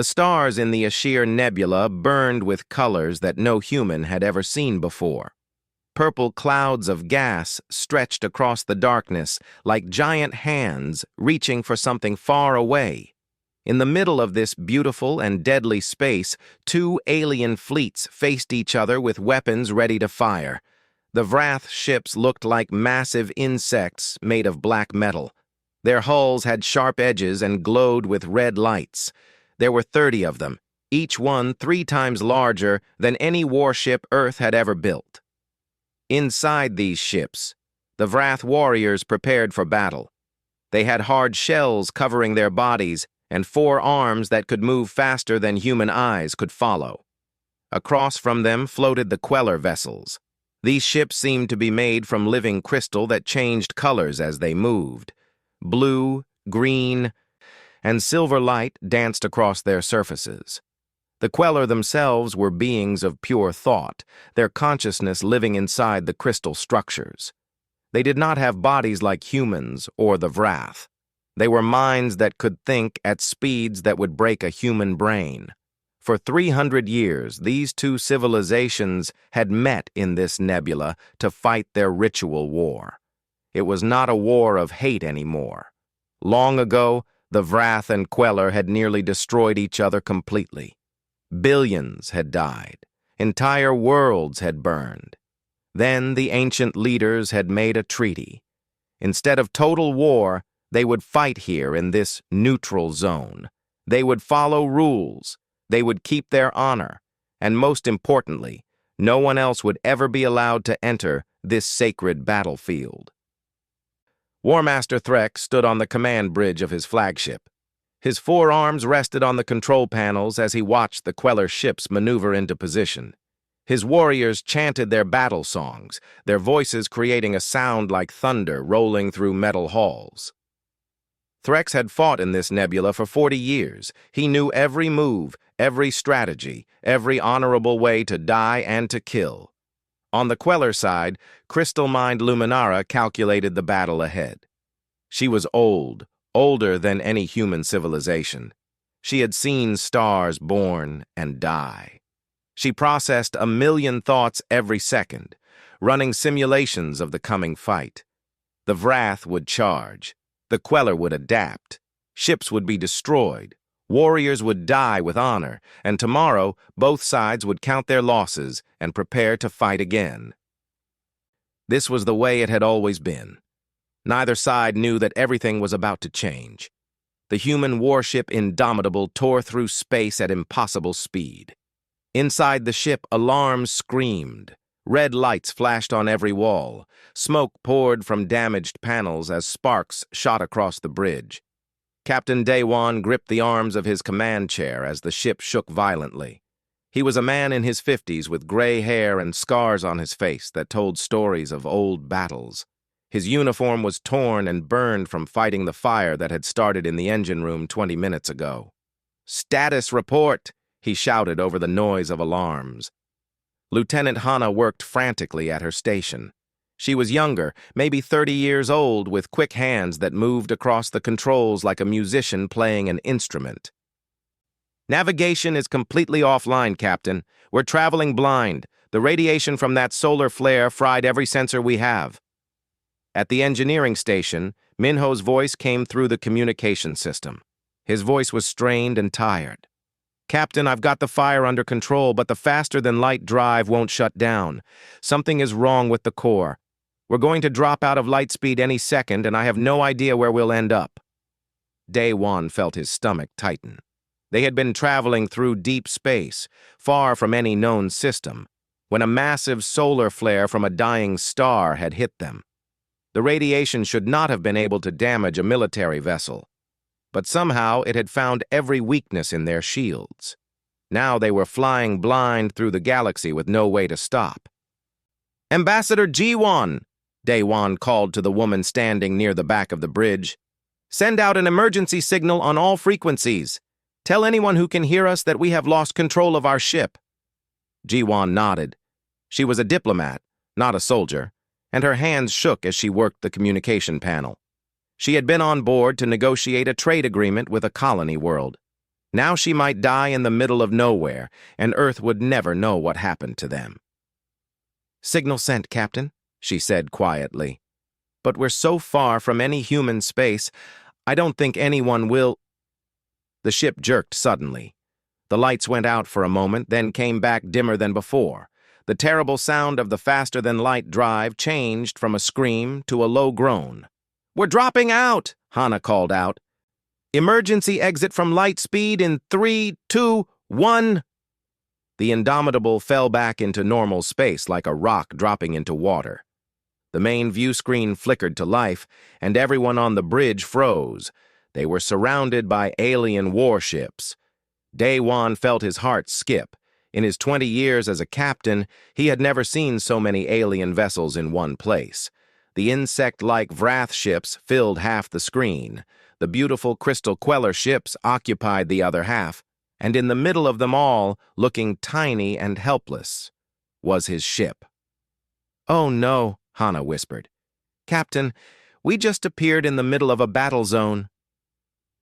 The stars in the Ashir Nebula burned with colors that no human had ever seen before. Purple clouds of gas stretched across the darkness like giant hands reaching for something far away. In the middle of this beautiful and deadly space, two alien fleets faced each other with weapons ready to fire. The Wrath ships looked like massive insects made of black metal. Their hulls had sharp edges and glowed with red lights. There were 30 of them, each one 3 times larger than any warship Earth had ever built. Inside these ships, the Wrath warriors prepared for battle. They had hard shells covering their bodies and 4 arms that could move faster than human eyes could follow. Across from them floated the Queller vessels. These ships seemed to be made from living crystal that changed colors as they moved. Blue, green, and silver light danced across their surfaces. The Queller themselves were beings of pure thought, their consciousness living inside the crystal structures. They did not have bodies like humans or the Wrath. They were minds that could think at speeds that would break a human brain. For 300 years, these two civilizations had met in this nebula to fight their ritual war. It was not a war of hate anymore. Long ago, the Wrath and Queller had nearly destroyed each other completely. Billions had died. Entire worlds had burned. Then the ancient leaders had made a treaty. Instead of total war, they would fight here in this neutral zone. They would follow rules. They would keep their honor. And most importantly, no one else would ever be allowed to enter this sacred battlefield. War Master Threk stood on the command bridge of his flagship. His 4 arms rested on the control panels as he watched the Queller ships maneuver into position. His warriors chanted their battle songs, their voices creating a sound like thunder rolling through metal halls. Threx had fought in this nebula for 40 years. He knew every move, every strategy, every honorable way to die and to kill. On the Queller side, Crystal Mind Luminara calculated the battle ahead. She was old, older than any human civilization. She had seen stars born and die. She processed 1,000,000 thoughts every second, running simulations of the coming fight. The Wrath would charge. The Queller would adapt. Ships would be destroyed. Warriors would die with honor, and tomorrow both sides would count their losses and prepare to fight again. This was the way it had always been. Neither side knew that everything was about to change. The human warship Indomitable tore through space at impossible speed. Inside the ship, alarms screamed. Red lights flashed on every wall. Smoke poured from damaged panels as sparks shot across the bridge. Captain Daywan gripped the arms of his command chair as the ship shook violently. He was a man in his 50s with gray hair and scars on his face that told stories of old battles. His uniform was torn and burned from fighting the fire that had started in the engine room 20 minutes ago. "Status report!" he shouted over the noise of alarms. Lieutenant Hana worked frantically at her station. She was younger, maybe 30 years old, with quick hands that moved across the controls like a musician playing an instrument. "Navigation is completely offline, Captain. We're traveling blind. The radiation from that solar flare fried every sensor we have." At the engineering station, Minho's voice came through the communication system. His voice was strained and tired. "Captain, I've got the fire under control, but the faster-than-light drive won't shut down. Something is wrong with the core. We're going to drop out of light speed any second, and I have no idea where we'll end up." Daywan felt his stomach tighten. They had been traveling through deep space, far from any known system, when a massive solar flare from a dying star had hit them. The radiation should not have been able to damage a military vessel. But somehow it had found every weakness in their shields. Now they were flying blind through the galaxy with no way to stop. "Ambassador Jiwan," Daywan called to the woman standing near the back of the bridge. "Send out an emergency signal on all frequencies. Tell anyone who can hear us that we have lost control of our ship." Jiwan nodded. She was a diplomat, not a soldier, and her hands shook as she worked the communication panel. She had been on board to negotiate a trade agreement with a colony world. Now she might die in the middle of nowhere, and Earth would never know what happened to them. "Signal sent, Captain," she said quietly. "But we're so far from any human space, I don't think anyone will—" The ship jerked suddenly. The lights went out for a moment, then came back dimmer than before. The terrible sound of the faster-than-light drive changed from a scream to a low groan. "We're dropping out!" Hannah called out. "Emergency exit from light speed in 3, 2, 1. The Indomitable fell back into normal space like a rock dropping into water. The main view screen flickered to life, and everyone on the bridge froze. They were surrounded by alien warships. Daewon felt his heart skip. In his 20 years as a captain, he had never seen so many alien vessels in one place. The insect-like Vrath ships filled half the screen. The beautiful Crystal Queller ships occupied the other half, and in the middle of them all, looking tiny and helpless, was his ship. "Oh no," Hannah whispered. "Captain, we just appeared in the middle of a battle zone."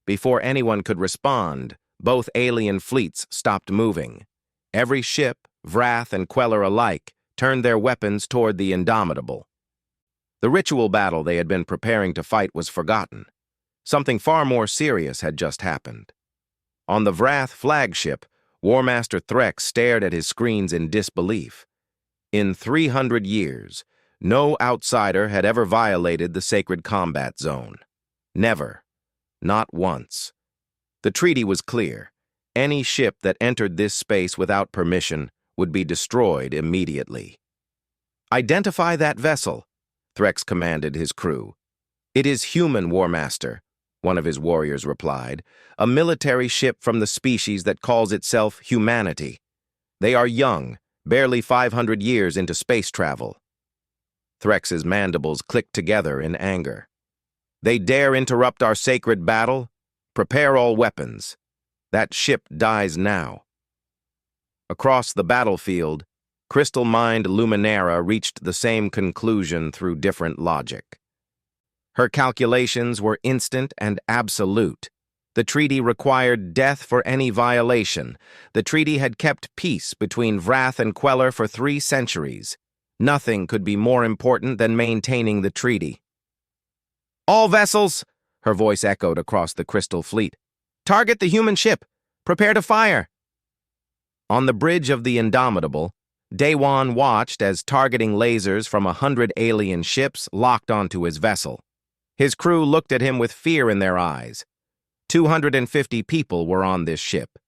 Before anyone could respond, both alien fleets stopped moving. Every ship, Vrath and Queller alike, turned their weapons toward the Indomitable. The ritual battle they had been preparing to fight was forgotten. Something far more serious had just happened. On the Vrath flagship, War Master Threx stared at his screens in disbelief. In 300 years, no outsider had ever violated the sacred combat zone. Never. Not once. The treaty was clear. Any ship that entered this space without permission would be destroyed immediately. "Identify that vessel," Threx commanded his crew. "It is human, War Master," one of his warriors replied, "a military ship from the species that calls itself humanity. They are young, barely 500 years into space travel." Threx's mandibles clicked together in anger. "They dare interrupt our sacred battle? Prepare all weapons. That ship dies now." Across the battlefield, crystal-mind Luminara reached the same conclusion through different logic. Her calculations were instant and absolute. The treaty required death for any violation. The treaty had kept peace between Vrath and Queller for 3 centuries. Nothing could be more important than maintaining the treaty. "All vessels," her voice echoed across the crystal fleet. "Target the human ship. Prepare to fire." On the bridge of the Indomitable, Daewon watched as targeting lasers from 100 alien ships locked onto his vessel. His crew looked at him with fear in their eyes. 250 people were on this ship.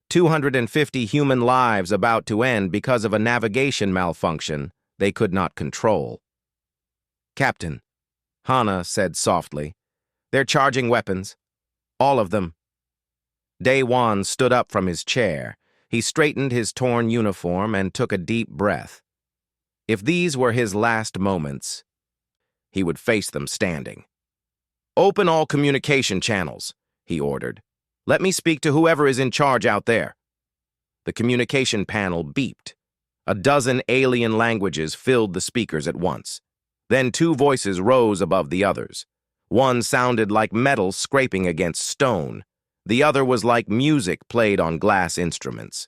250 human lives about to end because of a navigation malfunction they could not control. "Captain," Hannah said softly, "they're charging weapons. All of them." Daewon stood up from his chair. He straightened his torn uniform and took a deep breath. If these were his last moments, he would face them standing. "Open all communication channels," he ordered. "Let me speak to whoever is in charge out there." The communication panel beeped. A dozen alien languages filled the speakers at once. Then 2 voices rose above the others. One sounded like metal scraping against stone. The other was like music played on glass instruments.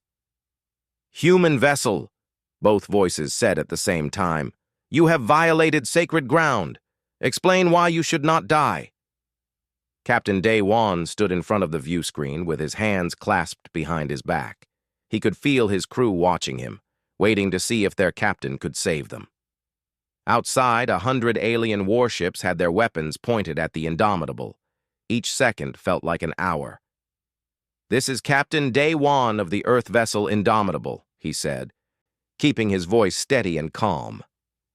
"Human vessel," both voices said at the same time. "You have violated sacred ground. Explain why you should not die." Captain Daewon stood in front of the view screen with his hands clasped behind his back. He could feel his crew watching him, waiting to see if their captain could save them. Outside, 100 alien warships had their weapons pointed at the Indomitable. Each second felt like an hour. "This is Captain Daewon of the Earth vessel Indomitable," he said, keeping his voice steady and calm.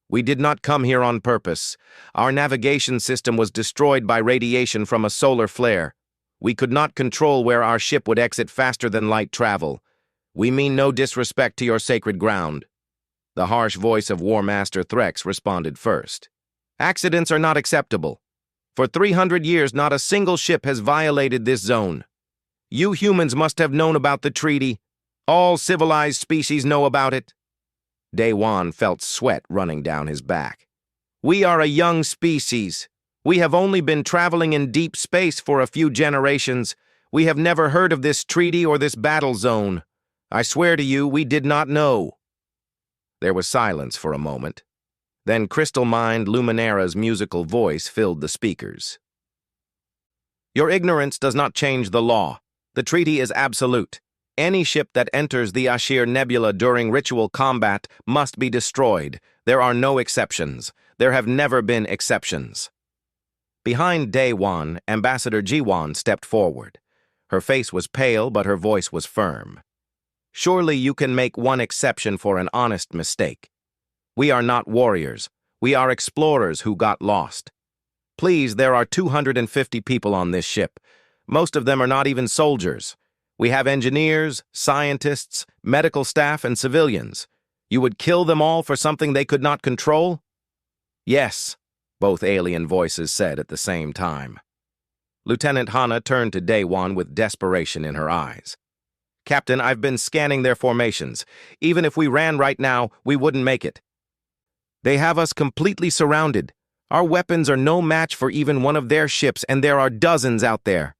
"We did not come here on purpose. Our navigation system was destroyed by radiation from a solar flare. We could not control where our ship would exit faster than light travel. We mean no disrespect to your sacred ground." The harsh voice of War Master Threx responded first. "Accidents are not acceptable. For 300 years, not a single ship has violated this zone. You humans must have known about the treaty. All civilized species know about it." Daewon felt sweat running down his back. "We are a young species. We have only been traveling in deep space for a few generations. We have never heard of this treaty or this battle zone. I swear to you, we did not know." There was silence for a moment. Then Crystal Mind Luminara's musical voice filled the speakers. "Your ignorance does not change the law. The treaty is absolute. Any ship that enters the Ashir Nebula during ritual combat must be destroyed. There are no exceptions. There have never been exceptions." Behind Daewon, Ambassador Jiwon stepped forward. Her face was pale, but her voice was firm. "Surely you can make one exception for an honest mistake. We are not warriors. We are explorers who got lost. Please, there are 250 people on this ship. Most of them are not even soldiers. We have engineers, scientists, medical staff, and civilians. You would kill them all for something they could not control?" "Yes," both alien voices said at the same time. Lieutenant Hana turned to Daewon with desperation in her eyes. "Captain, I've been scanning their formations. Even if we ran right now, we wouldn't make it. They have us completely surrounded. Our weapons are no match for even one of their ships, and there are dozens out there."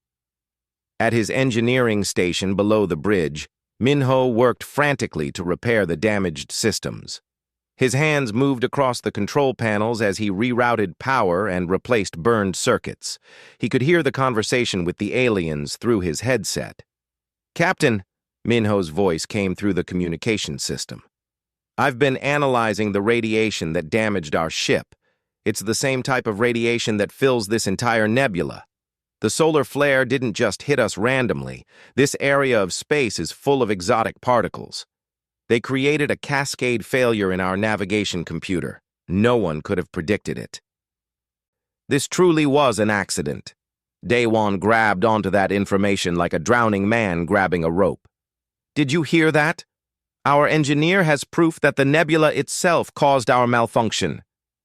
At his engineering station below the bridge, Minho worked frantically to repair the damaged systems. His hands moved across the control panels as he rerouted power and replaced burned circuits. He could hear the conversation with the aliens through his headset. "Captain," Minho's voice came through the communication system. "I've been analyzing the radiation that damaged our ship. It's the same type of radiation that fills this entire nebula. The solar flare didn't just hit us randomly. This area of space is full of exotic particles. They created a cascade failure in our navigation computer. No one could have predicted it." This truly was an accident. Daewon grabbed onto that information like a drowning man grabbing a rope. "Did you hear that? Our engineer has proof that the nebula itself caused our malfunction.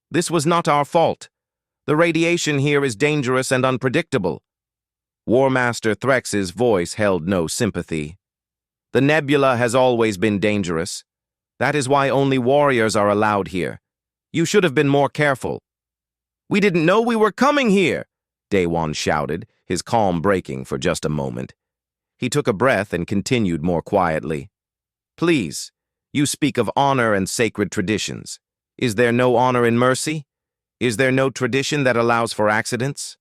This was not our fault. The radiation here is dangerous and unpredictable." War Master Threx's voice held no sympathy. "The nebula has always been dangerous. That is why only warriors are allowed here. You should have been more careful." "We didn't know we were coming here," Daewon shouted, his calm breaking for just a moment. He took a breath and continued more quietly. "Please, you speak of honor and sacred traditions. Is there no honor in mercy? Is there no tradition that allows for accidents?"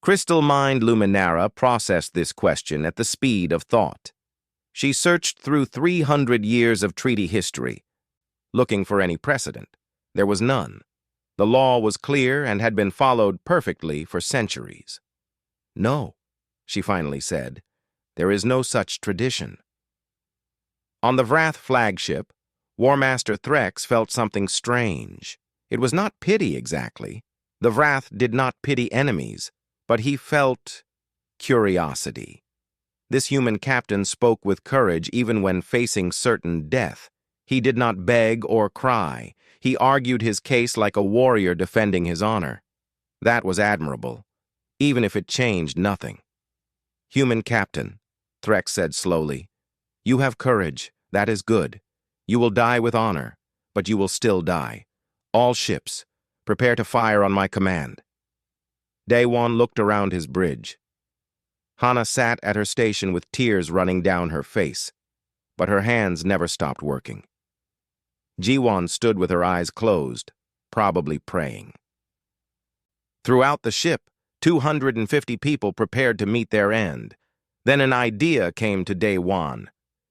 Crystal Mind Luminara processed this question at the speed of thought. She searched through 300 years of treaty history, looking for any precedent. There was none. The law was clear and had been followed perfectly for centuries. "No," she finally said, "there is no such tradition." On the Vrath flagship, War Master Threx felt something strange. It was not pity exactly. The Vrath did not pity enemies, but he felt curiosity. This human captain spoke with courage even when facing certain death. He did not beg or cry. He argued his case like a warrior defending his honor. That was admirable, even if it changed nothing. "Human captain," Threx said slowly, "you have courage. That is good. You will die with honor, but you will still die. All ships, prepare to fire on my command." Daewon looked around his bridge. Hana sat at her station with tears running down her face, but her hands never stopped working. Jiwon stood with her eyes closed, probably praying. Throughout the ship, 250 people prepared to meet their end. Then an idea came to Daewon.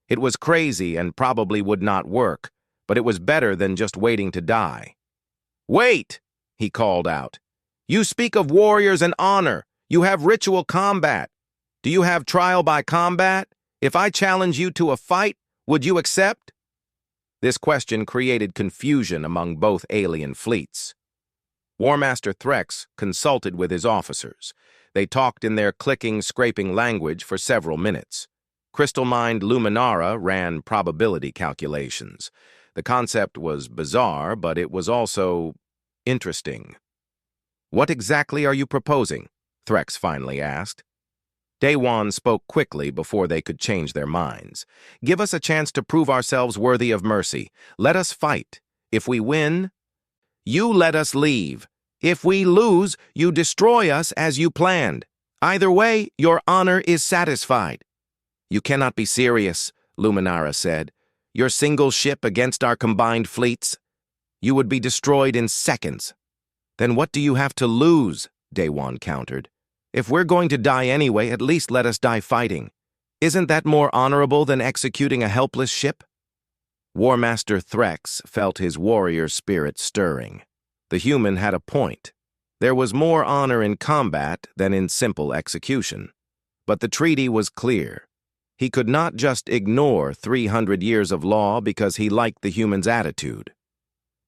It was crazy and probably would not work, but it was better than just waiting to die. "Wait!" he called out. "You speak of warriors and honor. You have ritual combat. Do you have trial by combat? If I challenge you to a fight, would you accept?" This question created confusion among both alien fleets. War Master Threx consulted with his officers. They talked in their clicking, scraping language for several minutes. Crystal Mind Luminara ran probability calculations. The concept was bizarre, but it was also interesting. "What exactly are you proposing?" Threx finally asked. Daewon spoke quickly before they could change their minds. "Give us a chance to prove ourselves worthy of mercy. Let us fight. If we win, you let us leave. If we lose, you destroy us as you planned. Either way, your honor is satisfied. You cannot be serious, Luminara said. Your single ship against our combined fleets? You would be destroyed in seconds. Then what do you have to lose? Daewon countered. If we're going to die anyway, at least let us die fighting. Isn't that more honorable than executing a helpless ship? War Master Threx felt his warrior spirit stirring. The human had a point. There was more honor in combat than in simple execution. But the treaty was clear. He could not just ignore 300 years of law because he liked the human's attitude.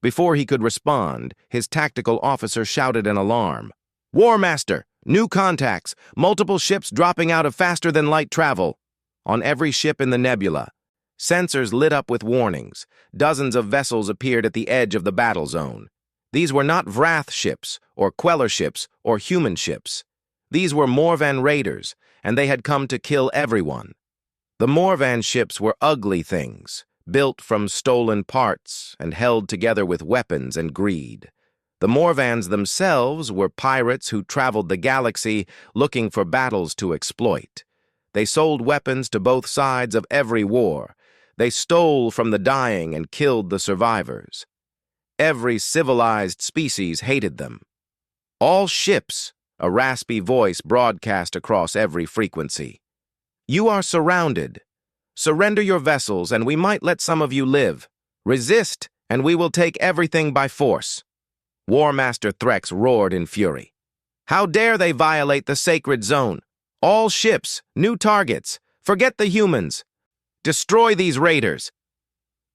Before he could respond, his tactical officer shouted an alarm. War Master! New contacts! Multiple ships dropping out of faster-than-light travel! On every ship in the nebula. Sensors lit up with warnings. Dozens of vessels appeared at the edge of the battle zone. These were not Wrath ships, or Queller ships, or human ships. These were Morvan raiders, and they had come to kill everyone. The Morvan ships were ugly things, built from stolen parts and held together with weapons and greed. The Morvans themselves were pirates who traveled the galaxy looking for battles to exploit. They sold weapons to both sides of every war. They stole from the dying and killed the survivors. Every civilized species hated them. All ships, a raspy voice broadcast across every frequency. You are surrounded. Surrender your vessels and we might let some of you live. Resist and we will take everything by force. War Master Threx roared in fury. How dare they violate the sacred zone? All ships, new targets. Forget the humans. Destroy these raiders.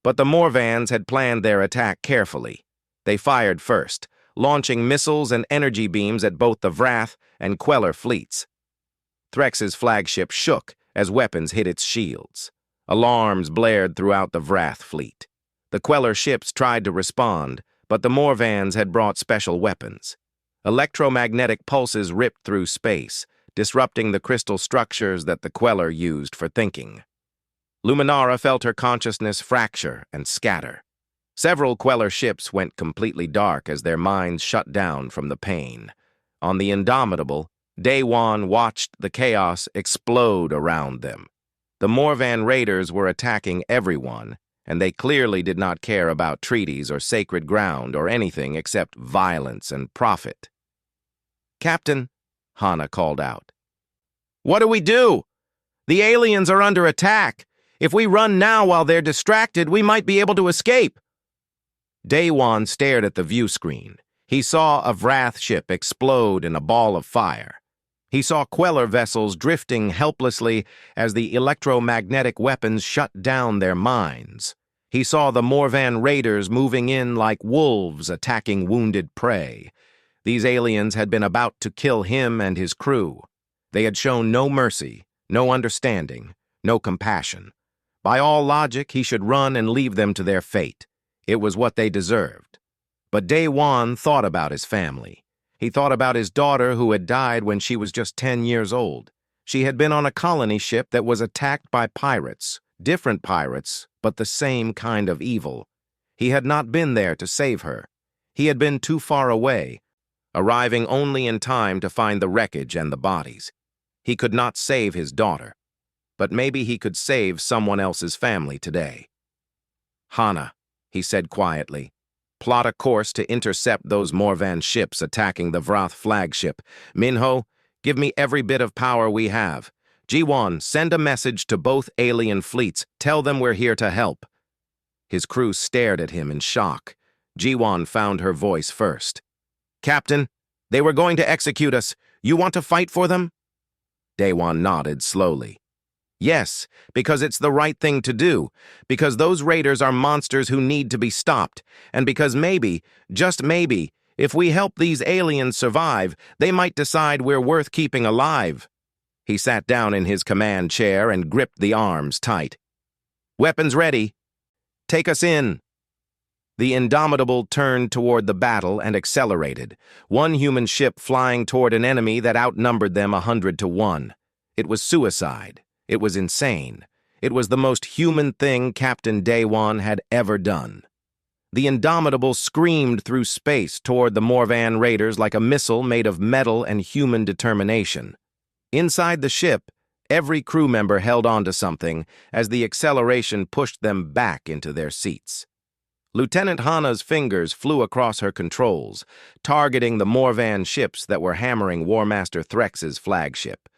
But the Morvans had planned their attack carefully. They fired first, launching missiles and energy beams at both the Wrath and Queller fleets. Threx's flagship shook as weapons hit its shields. Alarms blared throughout the Wrath fleet. The Queller ships tried to respond, but the Morvans had brought special weapons. Electromagnetic pulses ripped through space, disrupting the crystal structures that the Queller used for thinking. Luminara felt her consciousness fracture and scatter. Several Queller ships went completely dark as their minds shut down from the pain. On the Indomitable, Daewon watched the chaos explode around them. The Morvan raiders were attacking everyone, and they clearly did not care about treaties or sacred ground or anything except violence and profit. Captain, Hana called out. What do we do? The aliens are under attack. If we run now while they're distracted, we might be able to escape. Daewon stared at the view screen. He saw a Wrath ship explode in a ball of fire. He saw Queller vessels drifting helplessly as the electromagnetic weapons shut down their minds. He saw the Morvan raiders moving in like wolves attacking wounded prey. These aliens had been about to kill him and his crew. They had shown no mercy, no understanding, no compassion. By all logic, he should run and leave them to their fate. It was what they deserved. But Daewon thought about his family. He thought about his daughter who had died when she was just 10 years old. She had been on a colony ship that was attacked by pirates, different pirates, but the same kind of evil. He had not been there to save her. He had been too far away, arriving only in time to find the wreckage and the bodies. He could not save his daughter, but maybe he could save someone else's family today. Hana, he said quietly, plot a course to intercept those Morvan ships attacking the Wrath flagship. Minho, give me every bit of power we have. Jiwon, send a message to both alien fleets. Tell them we're here to help. His crew stared at him in shock. Jiwon found her voice first. Captain, they were going to execute us. You want to fight for them? Daewon nodded slowly. Yes, because it's the right thing to do, because those raiders are monsters who need to be stopped, and because maybe, just maybe, if we help these aliens survive, they might decide we're worth keeping alive. He sat down in his command chair and gripped the arms tight. Weapons ready. Take us in. The Indomitable turned toward the battle and accelerated, one human ship flying toward an enemy that outnumbered them 100-1. It was suicide. It was insane. It was the most human thing Captain Daewon had ever done. The Indomitable screamed through space toward the Morvan raiders like a missile made of metal and human determination. Inside the ship, every crew member held onto something as the acceleration pushed them back into their seats. Lieutenant Hana's fingers flew across her controls, targeting the Morvan ships that were hammering War Master Threx's flagship.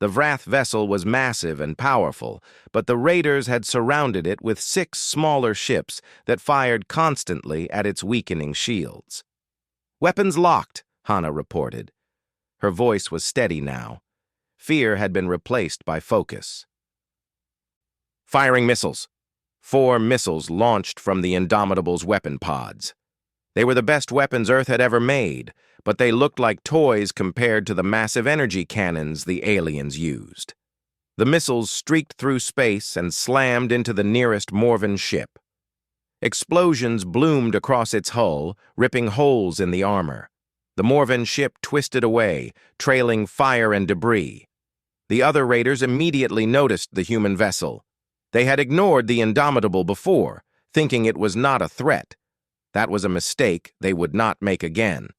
The Vrath vessel was massive and powerful, but the raiders had surrounded it with 6 smaller ships that fired constantly at its weakening shields. "Weapons locked," Hana reported. Her voice was steady now. Fear had been replaced by focus. "Firing missiles." 4 missiles launched from the Indomitable's weapon pods. They were the best weapons Earth had ever made, but they looked like toys compared to the massive energy cannons the aliens used. The missiles streaked through space and slammed into the nearest Morvan ship. Explosions bloomed across its hull, ripping holes in the armor. The Morvan ship twisted away, trailing fire and debris. The other raiders immediately noticed the human vessel. They had ignored the Indomitable before, thinking it was not a threat. That was a mistake they would not make again.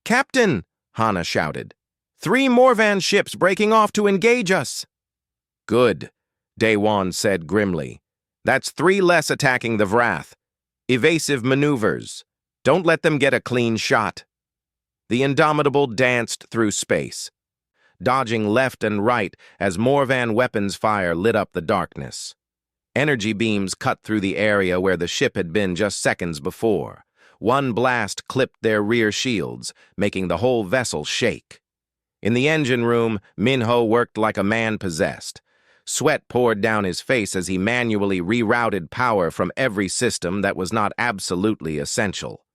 "Captain!" Hana shouted. 3 Morvan ships breaking off to engage us." "Good," Daewon said grimly. "That's 3 less attacking the Vrath. Evasive maneuvers. Don't let them get a clean shot." The Indomitable danced through space, dodging left and right as Morvan weapons fire lit up the darkness. Energy beams cut through the area where the ship had been just seconds before. One blast clipped their rear shields, making the whole vessel shake. In the engine room, Minho worked like a man possessed. Sweat poured down his face as he manually rerouted power from every system that was not absolutely essential.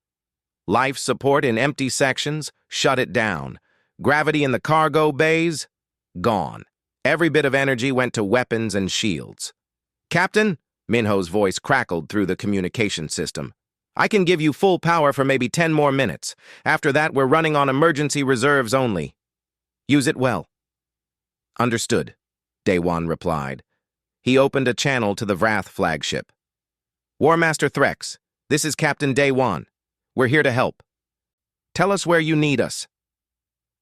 Life support in empty sections, shut it down. Gravity in the cargo bays, gone. Every bit of energy went to weapons and shields. "Captain," Minho's voice crackled through the communication system. "I can give you full power for maybe 10 more minutes. After that, we're running on emergency reserves only. Use it well." "Understood," Daewon replied. He opened a channel to the Vrath flagship. "War Master Threx, this is Captain Daewon. We're here to help. Tell us where you need us."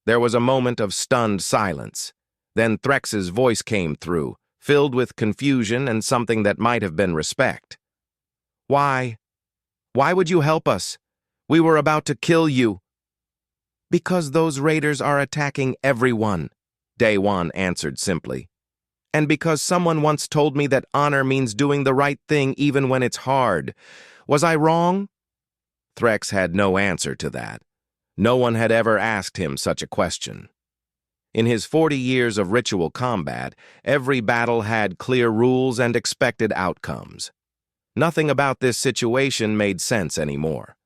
There was a moment of stunned silence. Then Threx's voice came through, filled with confusion and something that might have been respect. "Why? Why would you help us? We were about to kill you." "Because those raiders are attacking everyone," Daewon answered simply. "And because someone once told me that honor means doing the right thing even when it's hard. Was I wrong?" Threx had no answer to that. No one had ever asked him such a question. In his 40 years of ritual combat, every battle had clear rules and expected outcomes. Nothing about this situation made sense anymore.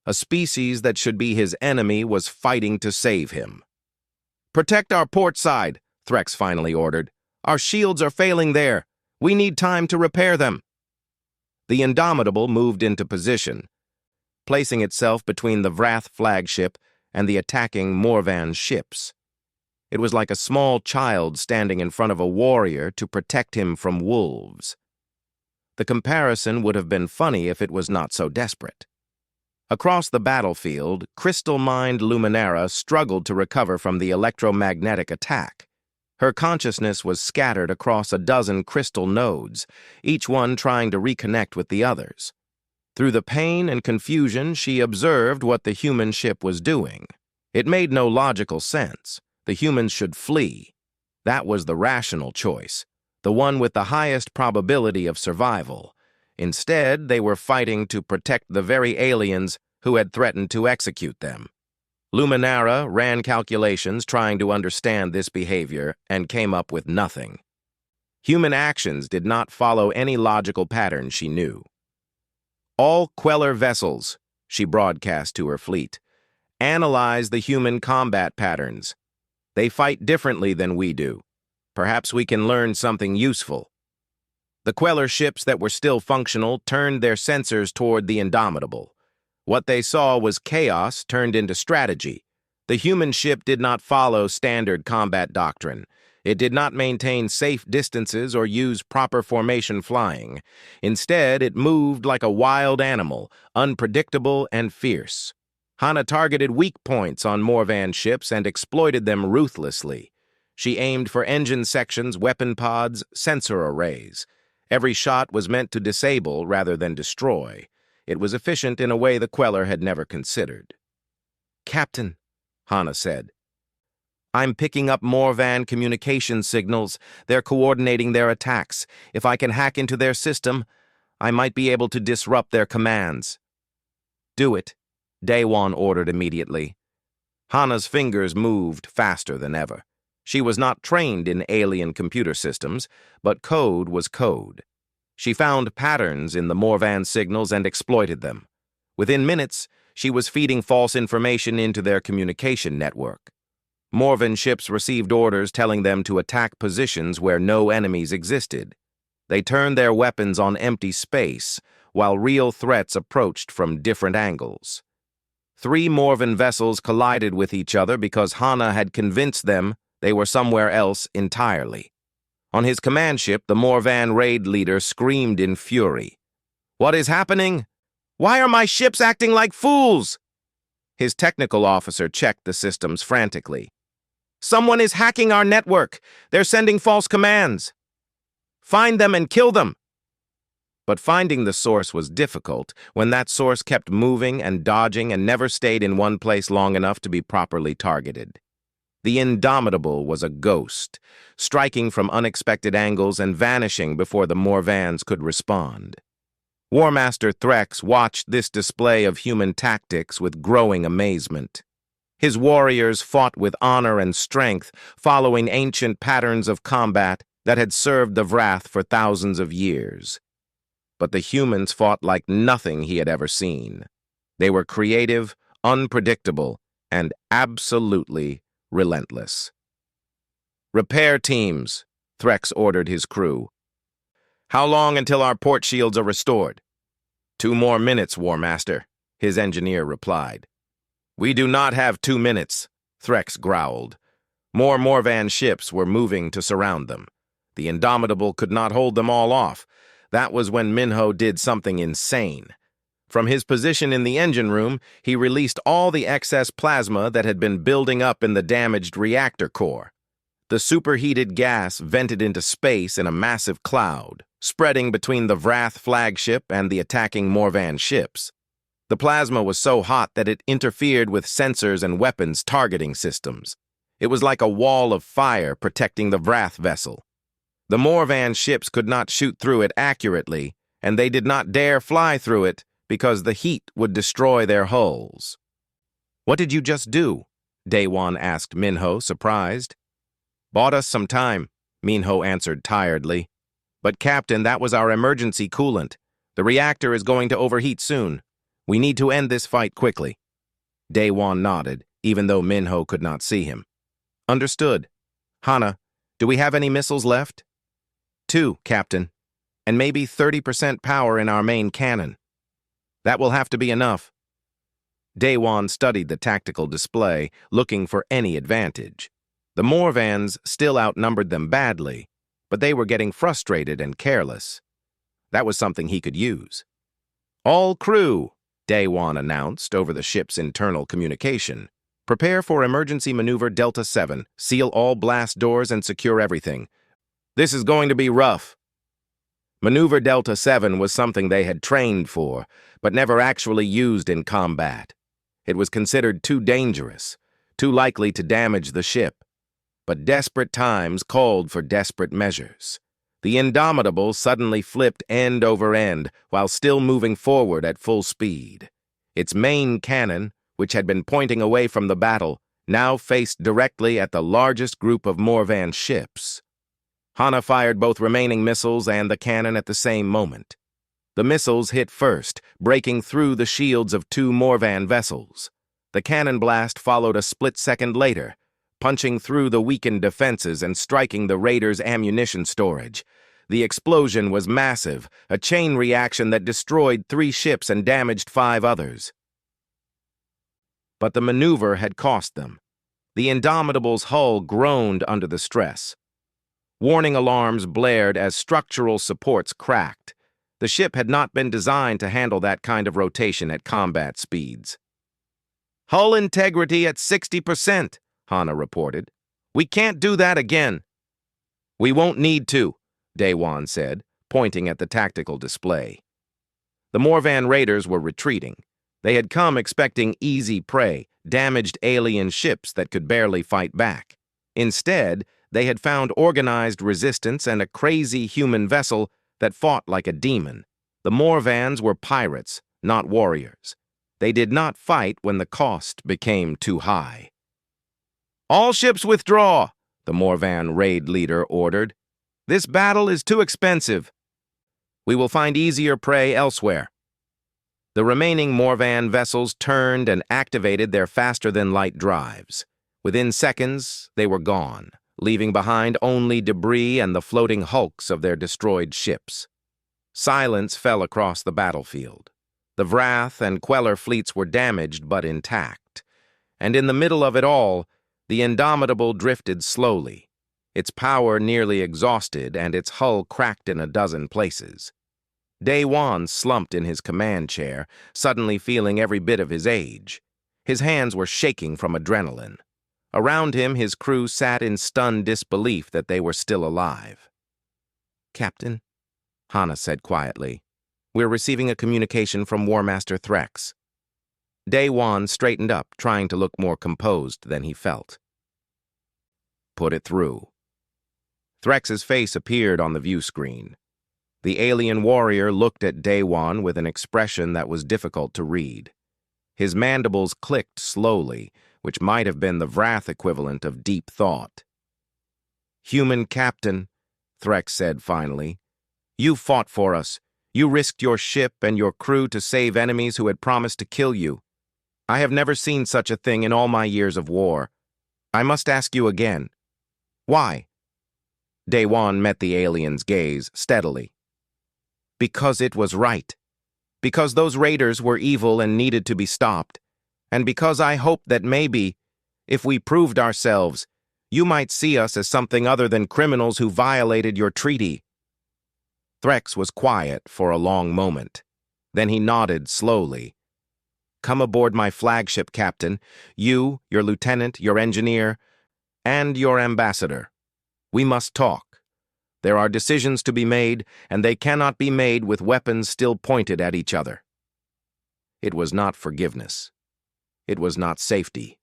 A species that should be his enemy was fighting to save him. "Protect our port side," Threx finally ordered. "Our shields are failing there. We need time to repair them." The Indomitable moved into position, placing itself between the Vrath flagship and the attacking Morvan ships. It was like a small child standing in front of a warrior to protect him from wolves. The comparison would have been funny if it was not so desperate. Across the battlefield, crystal-mined Luminara struggled to recover from the electromagnetic attack. Her consciousness was scattered across a dozen crystal nodes, each one trying to reconnect with the others. Through the pain and confusion, she observed what the human ship was doing. It made no logical sense. The humans should flee. That was the rational choice, the one with the highest probability of survival. Instead, they were fighting to protect the very aliens who had threatened to execute them. Luminara ran calculations trying to understand this behavior and came up with nothing. Human actions did not follow any logical pattern she knew. "All Queller vessels," she broadcast to her fleet, "analyze the human combat patterns. They fight differently than we do. Perhaps we can learn something useful." The Queller ships that were still functional turned their sensors toward the Indomitable. What they saw was chaos turned into strategy. The human ship did not follow standard combat doctrine. It did not maintain safe distances or use proper formation flying. Instead, it moved like a wild animal, unpredictable and fierce. Hana targeted weak points on Morvan ships and exploited them ruthlessly. She aimed for engine sections, weapon pods, sensor arrays. Every shot was meant to disable rather than destroy. It was efficient in a way the Queller had never considered. "Captain," Hana said, "I'm picking up Morvan communication signals. They're coordinating their attacks. If I can hack into their system, I might be able to disrupt their commands." "Do it," Daewon ordered immediately. Hana's fingers moved faster than ever. She was not trained in alien computer systems, but code was code. She found patterns in the Morvan signals and exploited them. Within minutes, she was feeding false information into their communication network. Morvan ships received orders telling them to attack positions where no enemies existed. They turned their weapons on empty space, while real threats approached from different angles. 3 Morvan vessels collided with each other because Hana had convinced them they were somewhere else entirely. On his command ship, the Morvan raid leader screamed in fury. "What is happening? Why are my ships acting like fools?" His technical officer checked the systems frantically. "Someone is hacking our network. They're sending false commands. Find them and kill them." But finding the source was difficult when that source kept moving and dodging and never stayed in one place long enough to be properly targeted. The Indomitable was a ghost, striking from unexpected angles and vanishing before the Morvans could respond. Warmaster Threx watched this display of human tactics with growing amazement. His warriors fought with honor and strength, following ancient patterns of combat that had served the Vrath for thousands of years. But the humans fought like nothing he had ever seen. They were creative, unpredictable, and absolutely relentless. "Repair teams," Threx ordered his crew. "How long until our port shields are restored?" "2 more minutes, Warmaster," his engineer replied. "We do not have 2 minutes," Threx growled. More Morvan ships were moving to surround them. The Indomitable could not hold them all off. That was when Minho did something insane. From his position in the engine room, he released all the excess plasma that had been building up in the damaged reactor core. The superheated gas vented into space in a massive cloud, spreading between the Vrath flagship and the attacking Morvan ships. The plasma was so hot that it interfered with sensors and weapons targeting systems. It was like a wall of fire protecting the Vrath vessel. The Morvan ships could not shoot through it accurately, and they did not dare fly through it because the heat would destroy their hulls. "What did you just do?" Daewon asked Minho, surprised. "Bought us some time," Minho answered tiredly. "But Captain, that was our emergency coolant. The reactor is going to overheat soon. We need to end this fight quickly." Daewon nodded, even though Minho could not see him. "Understood. Hana, do we have any missiles left?" "2, Captain, and maybe 30% power in our main cannon." "That will have to be enough." Daewon studied the tactical display, looking for any advantage. The Morvans still outnumbered them badly, but they were getting frustrated and careless. That was something he could use. "All crew," Daewon announced over the ship's internal communication. "Prepare for emergency maneuver Delta 7. Seal all blast doors and secure everything. This is going to be rough." Maneuver Delta 7 was something they had trained for, but never actually used in combat. It was considered too dangerous, too likely to damage the ship. But desperate times called for desperate measures. The Indomitable suddenly flipped end over end while still moving forward at full speed. Its main cannon, which had been pointing away from the battle, now faced directly at the largest group of Morvan ships. Hana fired both remaining missiles and the cannon at the same moment. The missiles hit first, breaking through the shields of 2 Morvan vessels. The cannon blast followed a split second later, punching through the weakened defenses and striking the raiders' ammunition storage. The explosion was massive, a chain reaction that destroyed 3 ships and damaged 5 others. But the maneuver had cost them. The Indomitable's hull groaned under the stress. Warning alarms blared as structural supports cracked. The ship had not been designed to handle that kind of rotation at combat speeds. "Hull integrity at 60%, Hana reported. We can't do that again. We won't need to, Daewon said, pointing at the tactical display. The Morvan raiders were retreating. They had come expecting easy prey, damaged alien ships that could barely fight back. Instead, they had found organized resistance and a crazy human vessel that fought like a demon. The Morvans were pirates, not warriors. They did not fight when the cost became too high. All ships withdraw, the Morvan raid leader ordered. This battle is too expensive. We will find easier prey elsewhere. The remaining Morvan vessels turned and activated their faster-than-light drives. Within seconds, they were gone, leaving behind only debris and the floating hulks of their destroyed ships. Silence fell across the battlefield. The Wrath and Queller fleets were damaged but intact. And in the middle of it all, the Indomitable drifted slowly, its power nearly exhausted and its hull cracked in a dozen places. Daewon slumped in his command chair, suddenly feeling every bit of his age. His hands were shaking from adrenaline. Around him, his crew sat in stunned disbelief that they were still alive. "Captain," Hana said quietly, "we're receiving a communication from War Master Threx." Daewon straightened up, trying to look more composed than he felt. "Put it through." Threx's face appeared on the view screen. The alien warrior looked at Daewon with an expression that was difficult to read. His mandibles clicked slowly, which might have been the Wrath equivalent of deep thought. "Human captain," Threx said finally, "you fought for us. You risked your ship and your crew to save enemies who had promised to kill you. I have never seen such a thing in all my years of war. I must ask you again. Why?" Daewon met the alien's gaze steadily. "Because it was right. Because those raiders were evil and needed to be stopped. And because I hoped that maybe, if we proved ourselves, you might see us as something other than criminals who violated your treaty." Threx was quiet for a long moment. Then he nodded slowly. "Come aboard my flagship, Captain. You, your lieutenant, your engineer, and your ambassador. We must talk. There are decisions to be made, and they cannot be made with weapons still pointed at each other." It was not forgiveness. It was not safety.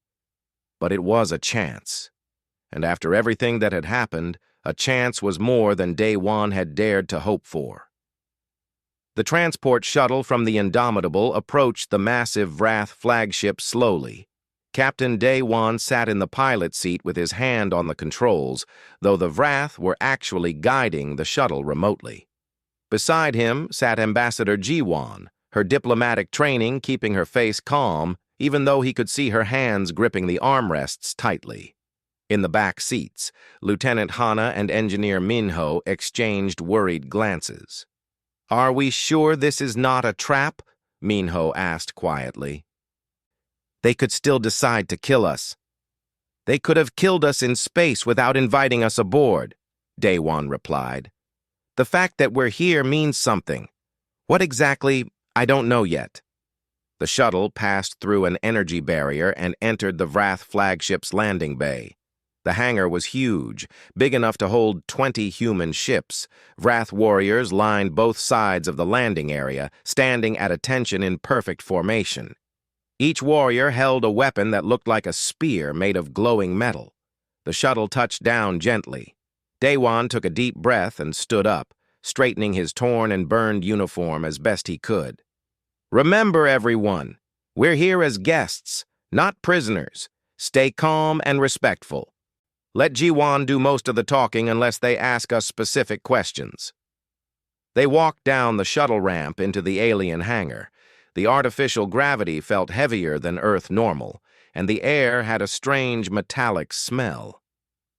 But it was a chance. And after everything that had happened, a chance was more than Daewon had dared to hope for. The transport shuttle from the Indomitable approached the massive Wrath flagship slowly. Captain Daewon sat in the pilot seat with his hand on the controls, though the Wrath were actually guiding the shuttle remotely. Beside him sat Ambassador Jiwon, her diplomatic training keeping her face calm, even though he could see her hands gripping the armrests tightly. In the back seats, Lieutenant Hana and Engineer Minho exchanged worried glances. "Are we sure this is not a trap?" Minho asked quietly. "They could still decide to kill us. They could have killed us in space without inviting us aboard," Daewon replied. "The fact that we're here means something. What exactly, I don't know yet." The shuttle passed through an energy barrier and entered the Wrath flagship's landing bay. The hangar was huge, big enough to hold 20 human ships. Wrath warriors lined both sides of the landing area, standing at attention in perfect formation. Each warrior held a weapon that looked like a spear made of glowing metal. The shuttle touched down gently. Daewon took a deep breath and stood up, straightening his torn and burned uniform as best he could. "Remember, everyone, we're here as guests, not prisoners. Stay calm and respectful. Let Jiwon do most of the talking unless they ask us specific questions." They walked down the shuttle ramp into the alien hangar. The artificial gravity felt heavier than Earth normal, and the air had a strange metallic smell.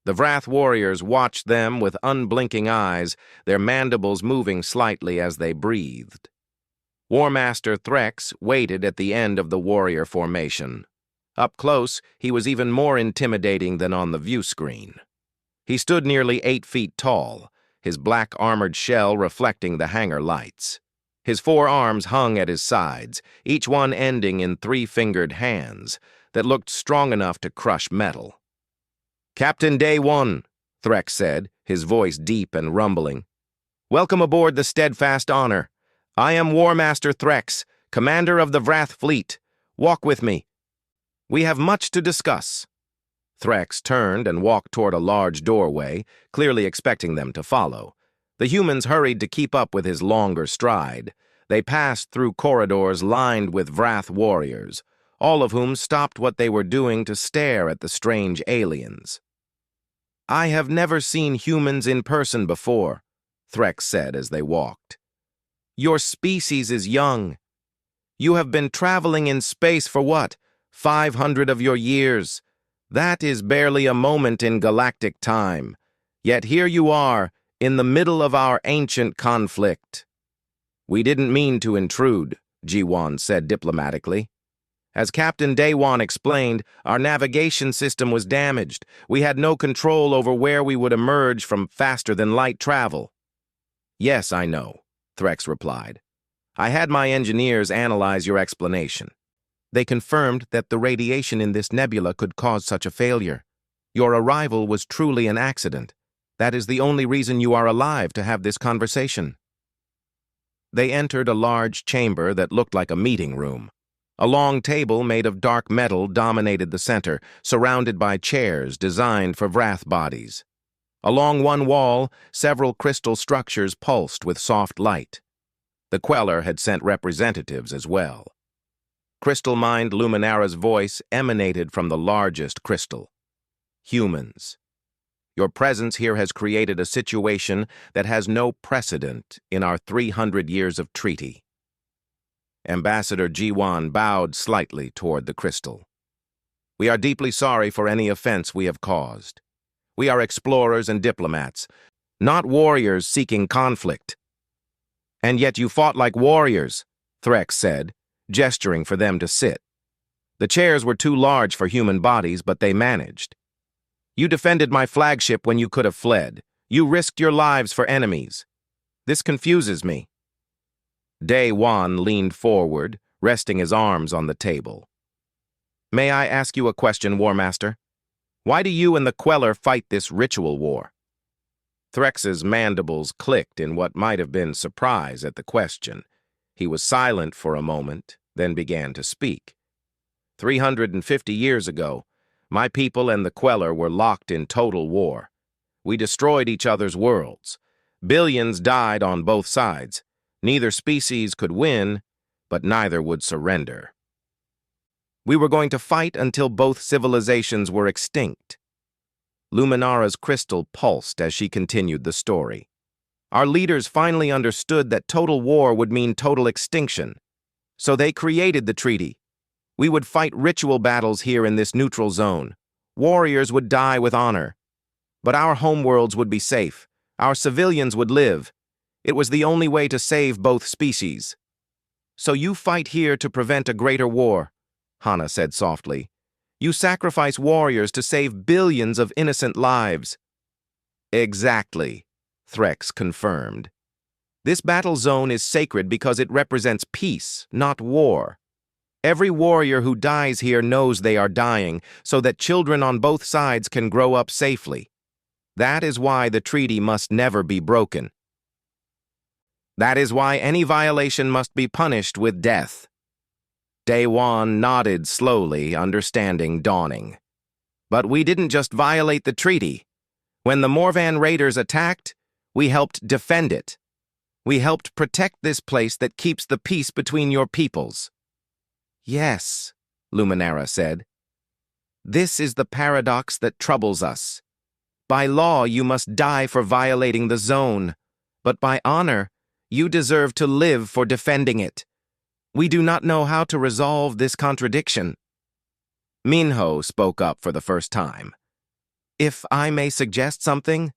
The Wrath warriors watched them with unblinking eyes, their mandibles moving slightly as they breathed. War Master Threx waited at the end of the warrior formation. Up close, he was even more intimidating than on the view screen. He stood nearly 8 feet tall, his black armored shell reflecting the hangar lights. His 4 arms hung at his sides, each one ending in 3-fingered hands that looked strong enough to crush metal. Captain Day 1, Threx said, his voice deep and rumbling. Welcome aboard the Steadfast Honor. I am War Master Threx, commander of the Wrath Fleet. Walk with me. We have much to discuss. Threx turned and walked toward a large doorway, clearly expecting them to follow. The humans hurried to keep up with his longer stride. They passed through corridors lined with Wrath warriors, all of whom stopped what they were doing to stare at the strange aliens. I have never seen humans in person before, Threx said as they walked. Your species is young. You have been traveling in space for what, 500 of your years? That is barely a moment in galactic time. Yet here you are, in the middle of our ancient conflict. We didn't mean to intrude, G1 said diplomatically. As Captain Daywan explained, our navigation system was damaged. We had no control over where we would emerge from faster-than-light travel. Yes, I know, Threx replied. I had my engineers analyze your explanation. They confirmed that the radiation in this nebula could cause such a failure. Your arrival was truly an accident. That is the only reason you are alive to have this conversation. They entered a large chamber that looked like a meeting room. A long table made of dark metal dominated the center, surrounded by chairs designed for Wrath bodies. Along one wall, several crystal structures pulsed with soft light. The Queller had sent representatives as well. Crystal Mind Luminara's voice emanated from the largest crystal. Humans. Your presence here has created a situation that has no precedent in our 300 years of treaty. Ambassador G1 bowed slightly toward the crystal. We are deeply sorry for any offense we have caused. We are explorers and diplomats, not warriors seeking conflict. And yet you fought like warriors, Threx said, gesturing for them to sit. The chairs were too large for human bodies, but they managed. You defended my flagship when you could have fled. You risked your lives for enemies. This confuses me. Day 1 leaned forward, resting his arms on the table. May I ask you a question, War Master? Why do you and the Queller fight this ritual war? Threx's mandibles clicked in what might have been surprise at the question. He was silent for a moment, then began to speak. 350 years ago, my people and the Queller were locked in total war. We destroyed each other's worlds. Billions died on both sides. Neither species could win, but neither would surrender. We were going to fight until both civilizations were extinct. Luminara's crystal pulsed as she continued the story. Our leaders finally understood that total war would mean total extinction. So they created the treaty. We would fight ritual battles here in this neutral zone. Warriors would die with honor. But our homeworlds would be safe. Our civilians would live. It was the only way to save both species. So you fight here to prevent a greater war, Hana said softly. You sacrifice warriors to save billions of innocent lives. Exactly, Threx confirmed. This battle zone is sacred because it represents peace, not war. Every warrior who dies here knows they are dying, so that children on both sides can grow up safely. That is why the treaty must never be broken. That is why any violation must be punished with death. Daywan nodded slowly, understanding dawning. But we didn't just violate the treaty. When the Morvan raiders attacked, we helped defend it. We helped protect this place that keeps the peace between your peoples. Yes, Luminara said. This is the paradox that troubles us. By law, you must die for violating the zone, but by honor, you deserve to live for defending it. We do not know how to resolve this contradiction. Minho spoke up for the first time. If I may suggest something,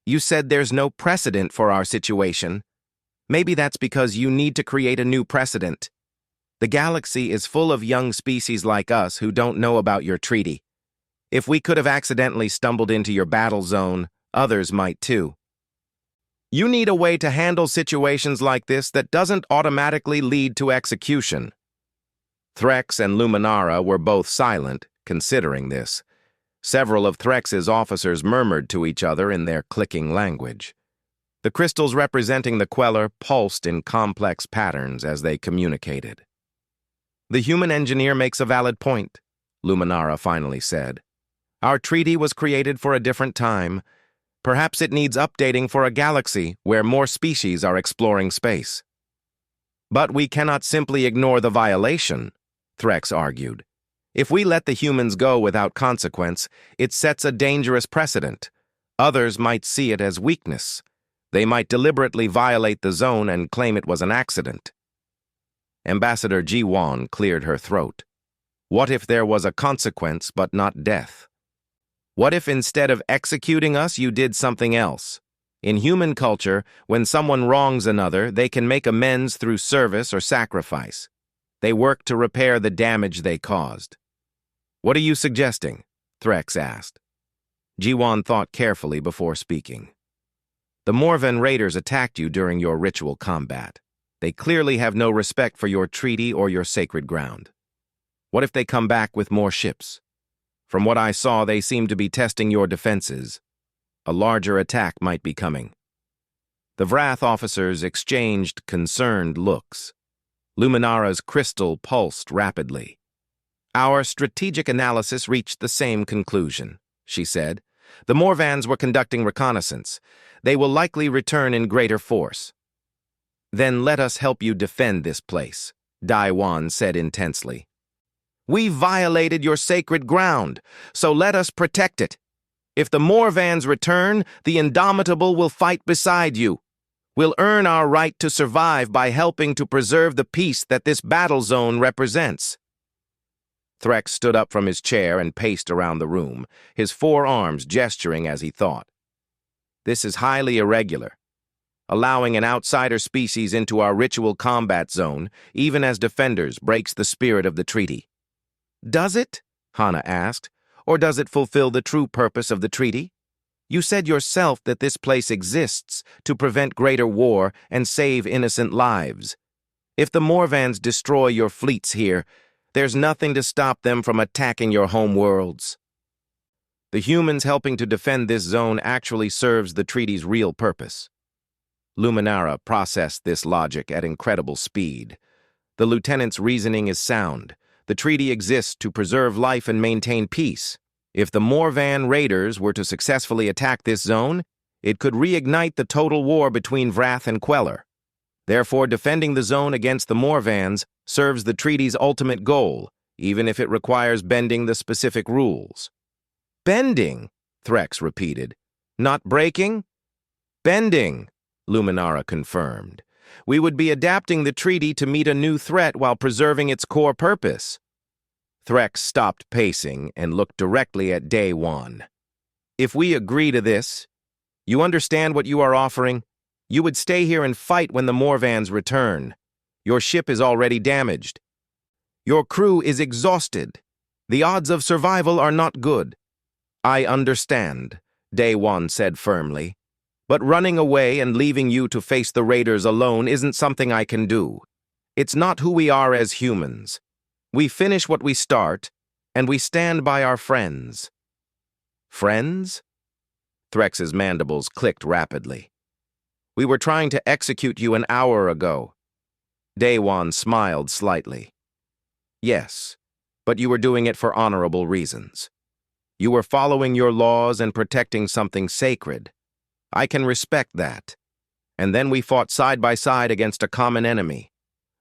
you said there's no precedent for our situation. Maybe that's because you need to create a new precedent. The galaxy is full of young species like us who don't know about your treaty. If we could have accidentally stumbled into your battle zone, others might too. You need a way to handle situations like this that doesn't automatically lead to execution. Threx and Luminara were both silent, considering this. Several of Threx's officers murmured to each other in their clicking language. The crystals representing the queller pulsed in complex patterns as they communicated. "The human engineer makes a valid point," Luminara finally said. "Our treaty was created for a different time. Perhaps it needs updating for a galaxy where more species are exploring space." "But we cannot simply ignore the violation," Threx argued. "If we let the humans go without consequence, it sets a dangerous precedent. Others might see it as weakness. They might deliberately violate the zone and claim it was an accident." Ambassador Ji-Wan cleared her throat. "What if there was a consequence but not death? What if instead of executing us, you did something else? In human culture, when someone wrongs another, they can make amends through service or sacrifice. They work to repair the damage they caused." "What are you suggesting?" Threx asked. Ji-Wan thought carefully before speaking. "The Morven raiders attacked you during your ritual combat. They clearly have no respect for your treaty or your sacred ground. What if they come back with more ships? From what I saw, they seem to be testing your defenses. A larger attack might be coming." The Vrath officers exchanged concerned looks. Luminara's crystal pulsed rapidly. "Our strategic analysis reached the same conclusion," she said. "The Morvans were conducting reconnaissance. They will likely return in greater force." "Then let us help you defend this place," Dai-Wan said intensely. "We violated your sacred ground, so let us protect it. If the Morvans return, the Indomitable will fight beside you. We'll earn our right to survive by helping to preserve the peace that this battle zone represents." Threx stood up from his chair and paced around the room, his forearms gesturing as he thought. "This is highly irregular. Allowing an outsider species into our ritual combat zone, even as defenders, breaks the spirit of the treaty." "Does it?" Hana asked. "Or does it fulfill the true purpose of the treaty? You said yourself that this place exists to prevent greater war and save innocent lives. If the Morvans destroy your fleets here, there's nothing to stop them from attacking your home worlds. The humans helping to defend this zone actually serves the treaty's real purpose." Luminara processed this logic at incredible speed. The lieutenant's reasoning is sound. The treaty exists to preserve life and maintain peace. If the Morvan raiders were to successfully attack this zone, it could reignite the total war between Vrath and Queller. Therefore, defending the zone against the Morvans serves the treaty's ultimate goal, even if it requires bending the specific rules. "Bending," Threx repeated. "Not breaking?" "Bending," Luminara confirmed. "We would be adapting the treaty to meet a new threat while preserving its core purpose." Threx stopped pacing and looked directly at Dai-Wan. "If we agree to this, you understand what you are offering? You would stay here and fight when the Morvans return. Your ship is already damaged. Your crew is exhausted. The odds of survival are not good." "I understand," Dai-Wan said firmly. "But running away and leaving you to face the raiders alone isn't something I can do. It's not who we are as humans. We finish what we start, and we stand by our friends." "Friends?" Threx's mandibles clicked rapidly. "We were trying to execute you an hour ago." Dai-Wan smiled slightly. "Yes, but you were doing it for honorable reasons. You were following your laws and protecting something sacred. I can respect that. And then we fought side by side against a common enemy.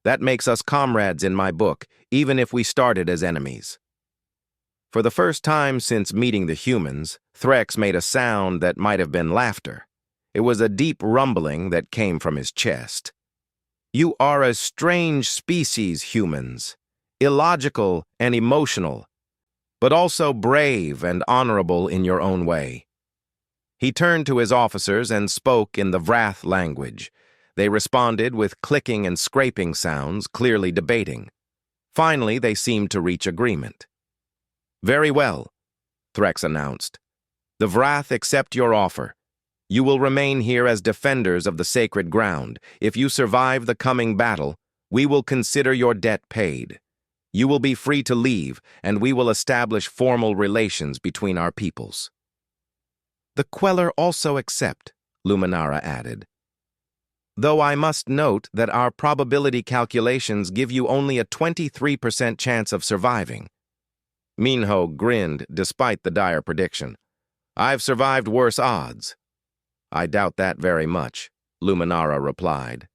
That makes us comrades in my book, even if we started as enemies." For the first time since meeting the humans, Threx made a sound that might have been laughter. It was a deep rumbling that came from his chest. "You are a strange species, humans. Illogical and emotional, but also brave and honorable in your own way." He turned to his officers and spoke in the Vrath language. They responded with clicking and scraping sounds, clearly debating. Finally, they seemed to reach agreement. "Very well," Threx announced. "The Vrath accept your offer. You will remain here as defenders of the sacred ground. If you survive the coming battle, we will consider your debt paid. You will be free to leave, and we will establish formal relations between our peoples. The Queller also accept, Luminara added. Though I must note that our probability calculations give you only a 23% chance of surviving. Minho grinned despite the dire prediction. I've survived worse odds. I doubt that very much, Luminara replied.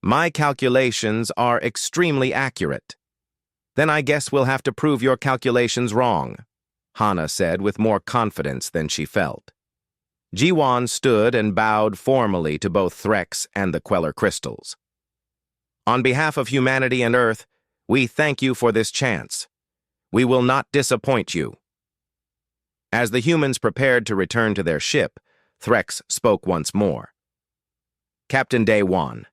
My calculations are extremely accurate. Then I guess we'll have to prove your calculations wrong, Hana said with more confidence than she felt. Jiwan stood and bowed formally to both Threx and the Queller crystals. On behalf of humanity and Earth, we thank you for this chance. We will not disappoint you. As the humans prepared to return to their ship, Threx spoke once more. Captain Day-Wan,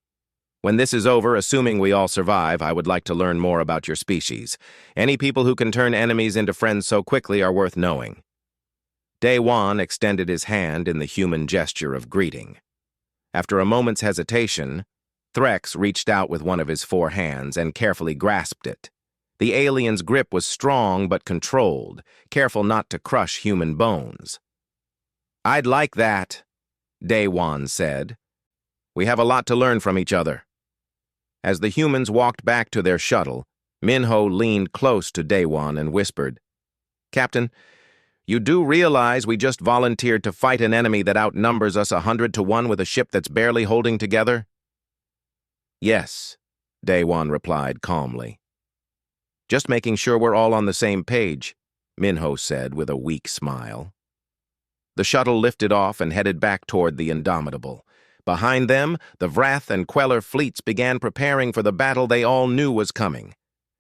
when this is over, assuming we all survive, I would like to learn more about your species. Any people who can turn enemies into friends so quickly are worth knowing. Day-Wan extended his hand in the human gesture of greeting. After a moment's hesitation, Threx reached out with one of his 4 hands and carefully grasped it. The alien's grip was strong but controlled, careful not to crush human bones. I'd like that, Day-Wan said. We have a lot to learn from each other. As the humans walked back to their shuttle, Minho leaned close to Day-Wan and whispered, Captain, you do realize we just volunteered to fight an enemy that outnumbers us 100 to 1 with a ship that's barely holding together? Yes, Day-Wan replied calmly. Just making sure we're all on the same page, Minho said with a weak smile. The shuttle lifted off and headed back toward the Indomitable. Behind them, the Wrath and Queller fleets began preparing for the battle they all knew was coming.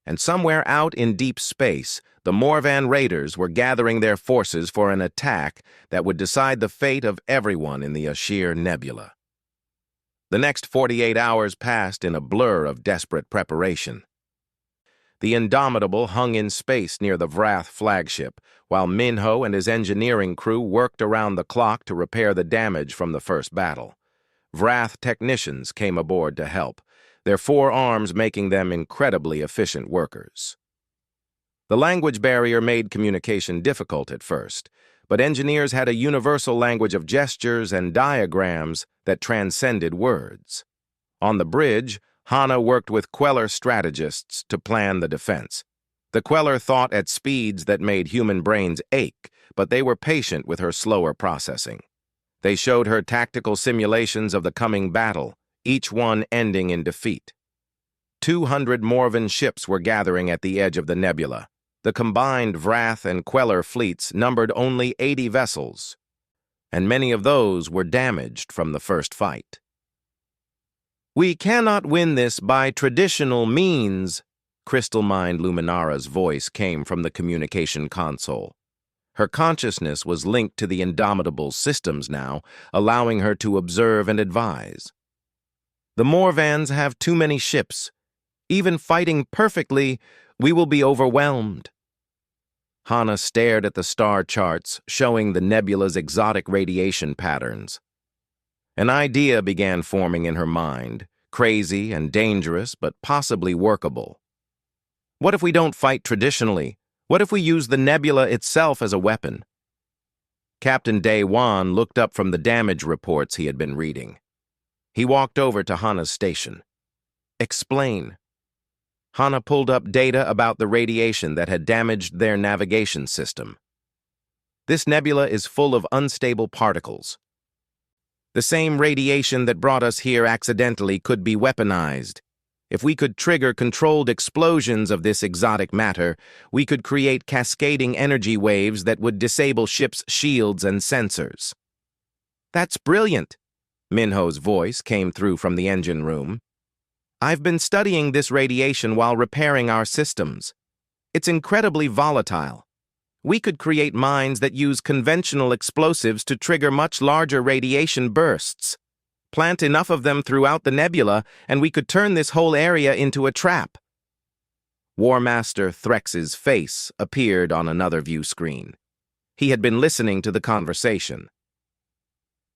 And somewhere out in deep space, the Morvan raiders were gathering their forces for an attack that would decide the fate of everyone in the Ashir Nebula. The next 48 hours passed in a blur of desperate preparation. The Indomitable hung in space near the Wrath flagship, while Minho and his engineering crew worked around the clock to repair the damage from the first battle. Wrath technicians came aboard to help, their 4 arms making them incredibly efficient workers. The language barrier made communication difficult at first, but engineers had a universal language of gestures and diagrams that transcended words. On the bridge, Hana worked with Queller strategists to plan the defense. The Queller thought at speeds that made human brains ache, but they were patient with her slower processing. They showed her tactical simulations of the coming battle, each one ending in defeat. 200 Morvan ships were gathering at the edge of the nebula. The combined Wrath and Queller fleets numbered only 80 vessels, and many of those were damaged from the first fight. We cannot win this by traditional means, Crystal Mind Luminara's voice came from the communication console. Her consciousness was linked to the Indomitable's systems now, allowing her to observe and advise. The Morvans have too many ships. Even fighting perfectly, we will be overwhelmed. Hana stared at the star charts, showing the nebula's exotic radiation patterns. An idea began forming in her mind, crazy and dangerous, but possibly workable. What if we don't fight traditionally? What if we use the nebula itself as a weapon? Captain Day-Wan looked up from the damage reports he had been reading. He walked over to Hana's station. Explain. Hana pulled up data about the radiation that had damaged their navigation system. This nebula is full of unstable particles. The same radiation that brought us here accidentally could be weaponized. If we could trigger controlled explosions of this exotic matter, we could create cascading energy waves that would disable ships' shields and sensors. That's brilliant, Minho's voice came through from the engine room. I've been studying this radiation while repairing our systems. It's incredibly volatile. We could create mines that use conventional explosives to trigger much larger radiation bursts. Plant enough of them throughout the nebula, and we could turn this whole area into a trap. War Master Threx's face appeared on another view screen. He had been listening to the conversation.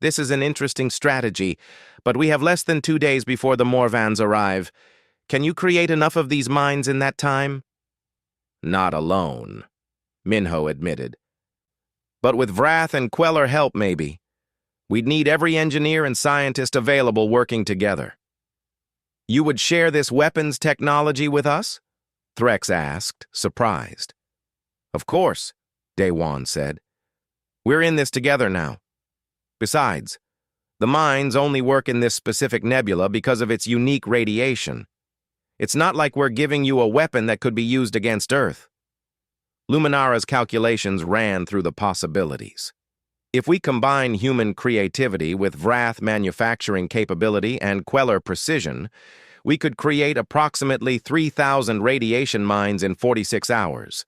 This is an interesting strategy, but we have less than 2 days before the Morvans arrive. Can you create enough of these mines in that time? Not alone, Minho admitted. But with Vrath and Queller help, maybe. We'd need every engineer and scientist available working together. You would share this weapons technology with us? Threx asked, surprised. Of course, Daewon said. We're in this together now. Besides, the mines only work in this specific nebula because of its unique radiation. It's not like we're giving you a weapon that could be used against Earth. Luminara's calculations ran through the possibilities. If we combine human creativity with Vrath manufacturing capability and Queller precision, we could create approximately 3,000 radiation mines in 46 hours.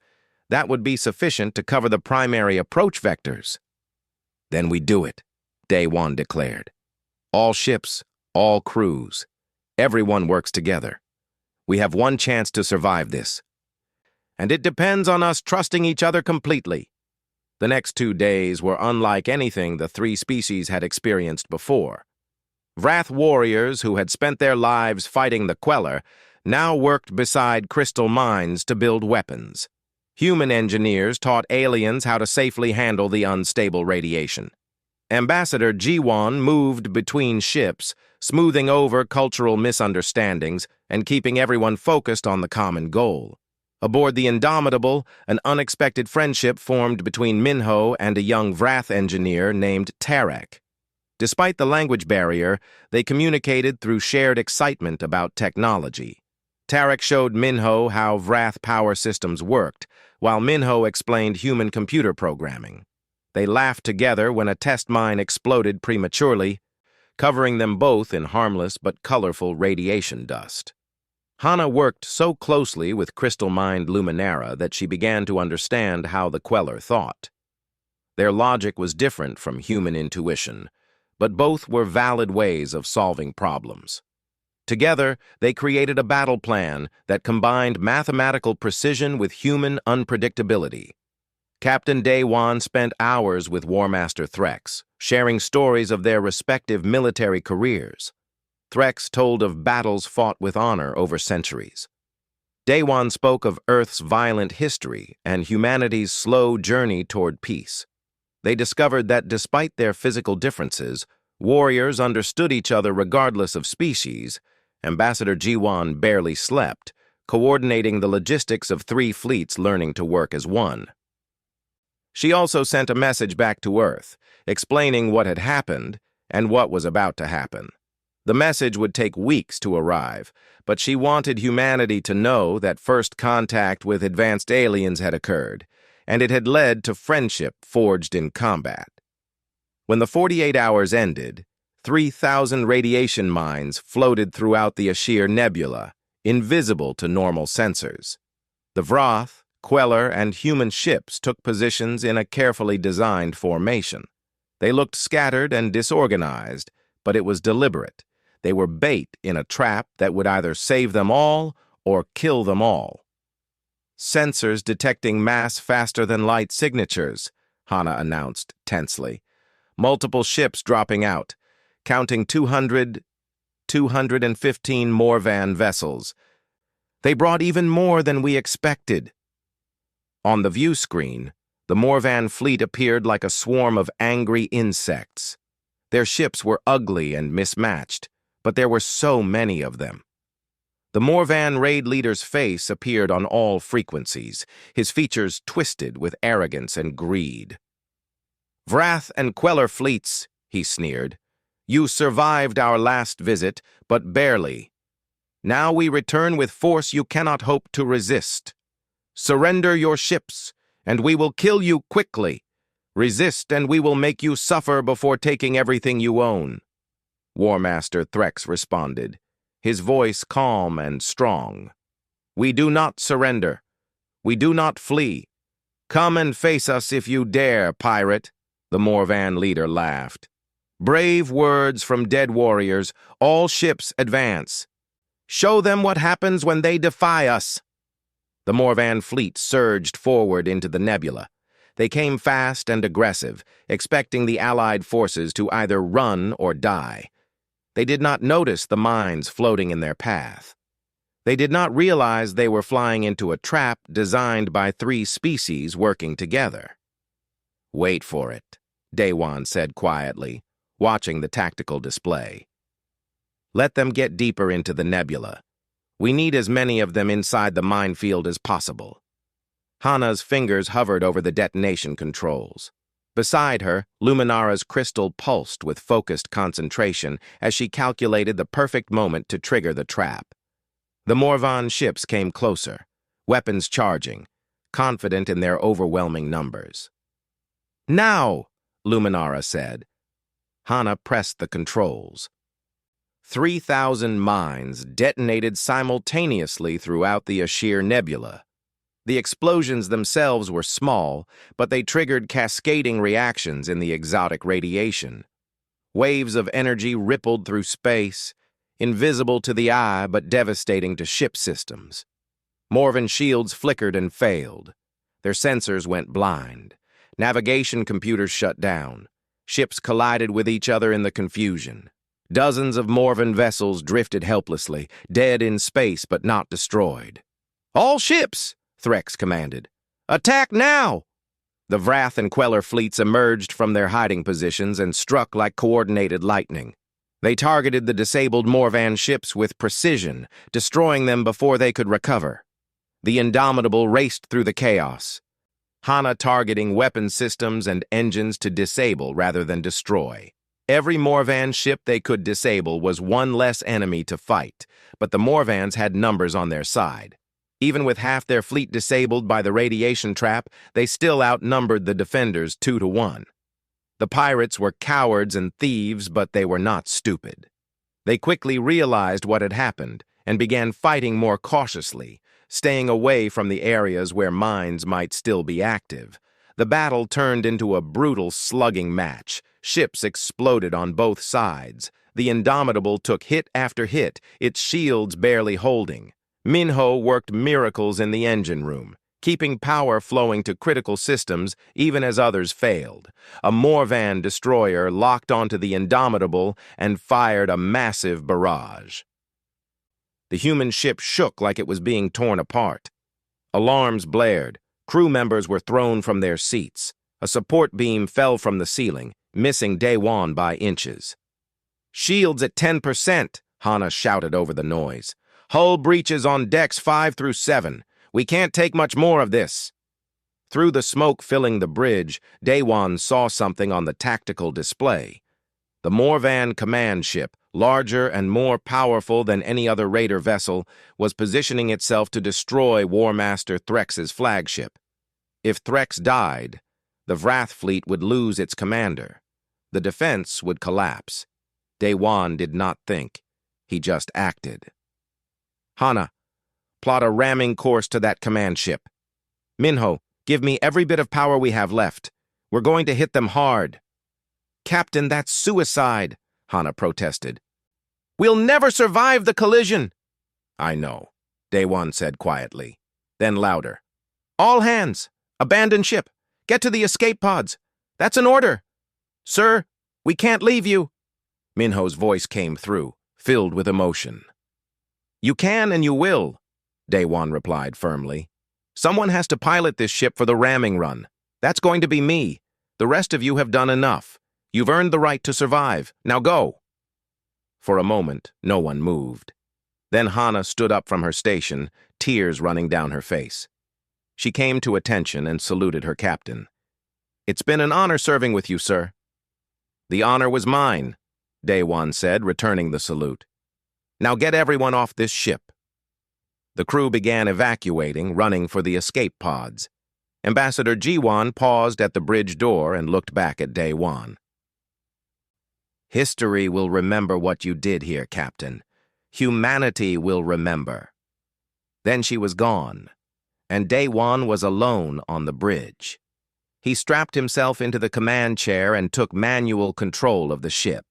That would be sufficient to cover the primary approach vectors. Then we do it, Daewon declared. All ships, all crews. Everyone works together. We have one chance to survive this. And it depends on us trusting each other completely. The next 2 days were unlike anything the three species had experienced before. Vrath warriors who had spent their lives fighting the Queller now worked beside crystal mines to build weapons. Human engineers taught aliens how to safely handle the unstable radiation. Ambassador Jiwon moved between ships, smoothing over cultural misunderstandings and keeping everyone focused on the common goal. Aboard the Indomitable, an unexpected friendship formed between Minho and a young Vrath engineer named Tarek. Despite the language barrier, they communicated through shared excitement about technology. Tarek showed Minho how Vrath power systems worked, while Minho explained human computer programming. They laughed together when a test mine exploded prematurely, covering them both in harmless but colorful radiation dust. Hana worked so closely with crystal-mined Luminara that she began to understand how the Queller thought. Their logic was different from human intuition, but both were valid ways of solving problems. Together, they created a battle plan that combined mathematical precision with human unpredictability. Captain Daewon spent hours with War Master Threx, sharing stories of their respective military careers. Threx told of battles fought with honor over centuries. Daewon spoke of Earth's violent history and humanity's slow journey toward peace. They discovered that despite their physical differences, warriors understood each other regardless of species. Ambassador Jiwon barely slept, coordinating the logistics of 3 fleets learning to work as one. She also sent a message back to Earth, explaining what had happened and what was about to happen. The message would take weeks to arrive, but she wanted humanity to know that first contact with advanced aliens had occurred, and it had led to friendship forged in combat. When the 48 hours ended, 3,000 radiation mines floated throughout the Ashir Nebula, invisible to normal sensors. The Vrath, Queller, and human ships took positions in a carefully designed formation. They looked scattered and disorganized, but it was deliberate. They were bait in a trap that would either save them all or kill them all. Sensors detecting mass faster than light signatures, Hana announced tensely. Multiple ships dropping out, counting 215 Morvan vessels. They brought even more than we expected. On the view screen, the Morvan fleet appeared like a swarm of angry insects. Their ships were ugly and mismatched, but there were so many of them. The Morvan raid leader's face appeared on all frequencies, his features twisted with arrogance and greed. Vrath and Queller fleets, he sneered. You survived our last visit, but barely. Now we return with force you cannot hope to resist. Surrender your ships, and we will kill you quickly. Resist, and we will make you suffer before taking everything you own. War Master Threx responded, his voice calm and strong. We do not surrender. We do not flee. Come and face us if you dare, pirate, the Morvan leader laughed. Brave words from dead warriors, all ships advance. Show them what happens when they defy us. The Morvan fleet surged forward into the nebula. They came fast and aggressive, expecting the Allied forces to either run or die. They did not notice the mines floating in their path. They did not realize they were flying into a trap designed by three species working together. "Wait for it," Daewon said quietly, watching the tactical display. "Let them get deeper into the nebula. We need as many of them inside the minefield as possible." Hana's fingers hovered over the detonation controls. Beside her, Luminara's crystal pulsed with focused concentration as she calculated the perfect moment to trigger the trap. The Morvan ships came closer, weapons charging, confident in their overwhelming numbers. "Now!" Luminara said. Hana pressed the controls. 3,000 mines detonated simultaneously throughout the Ashir Nebula. The explosions themselves were small, but they triggered cascading reactions in the exotic radiation. Waves of energy rippled through space, invisible to the eye but devastating to ship systems. Morvan shields flickered and failed. Their sensors went blind. Navigation computers shut down. Ships collided with each other in the confusion. Dozens of Morvan vessels drifted helplessly, dead in space but not destroyed. "All ships!" Threx commanded. "Attack now!" The Wrath and Queller fleets emerged from their hiding positions and struck like coordinated lightning. They targeted the disabled Morvan ships with precision, destroying them before they could recover. The Indomitable raced through the chaos, Hana targeting weapon systems and engines to disable rather than destroy. Every Morvan ship they could disable was one less enemy to fight, but the Morvans had numbers on their side. Even with half their fleet disabled by the radiation trap, they still outnumbered the defenders 2-1. The pirates were cowards and thieves, but they were not stupid. They quickly realized what had happened and began fighting more cautiously, staying away from the areas where mines might still be active. The battle turned into a brutal slugging match. Ships exploded on both sides. The Indomitable took hit after hit, its shields barely holding. Minho worked miracles in the engine room, keeping power flowing to critical systems even as others failed. A Morvan destroyer locked onto the Indomitable and fired a massive barrage. The human ship shook like it was being torn apart. Alarms blared. Crew members were thrown from their seats. A support beam fell from the ceiling, missing Daewon by inches. "Shields at 10%, Hana shouted over the noise. "Hull breaches on decks 5-7. We can't take much more of this." Through the smoke filling the bridge, Daewon saw something on the tactical display. The Morvan command ship, larger and more powerful than any other raider vessel, was positioning itself to destroy War Master Threx's flagship. If Threx died, the Wrath fleet would lose its commander. The defense would collapse. Daewon did not think. He just acted. "Hana, plot a ramming course to that command ship. Minho, give me every bit of power we have left. We're going to hit them hard." "Captain, that's suicide," Hana protested. "We'll never survive the collision." "I know," Daewon said quietly. Then louder. "All hands! Abandon ship! Get to the escape pods! That's an order!" "Sir, we can't leave you!" Minho's voice came through, filled with emotion. "You can and you will," Daewon replied firmly. "Someone has to pilot this ship for the ramming run. That's going to be me. The rest of you have done enough. You've earned the right to survive. Now go." For a moment, no one moved. Then Hana stood up from her station, tears running down her face. She came to attention and saluted her captain. "It's been an honor serving with you, sir." "The honor was mine," Daewon said, returning the salute. "Now get everyone off this ship." The crew began evacuating, running for the escape pods. Ambassador Jiwon paused at the bridge door and looked back at Daewon. "History will remember what you did here, Captain. Humanity will remember." Then she was gone, and Daewon was alone on the bridge. He strapped himself into the command chair and took manual control of the ship.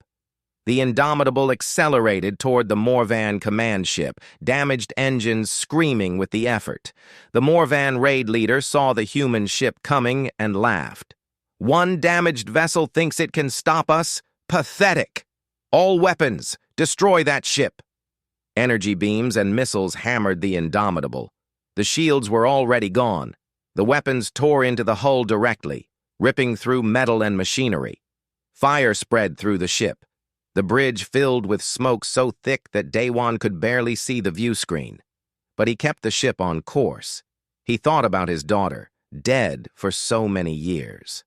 The Indomitable accelerated toward the Morvan command ship, damaged engines screaming with the effort. The Morvan raid leader saw the human ship coming and laughed. "One damaged vessel thinks it can stop us? Pathetic! All weapons, destroy that ship!" Energy beams and missiles hammered the Indomitable. The shields were already gone. The weapons tore into the hull directly, ripping through metal and machinery. Fire spread through the ship. The bridge filled with smoke so thick that Daewon could barely see the view screen. But he kept the ship on course. He thought about his daughter, dead for so many years.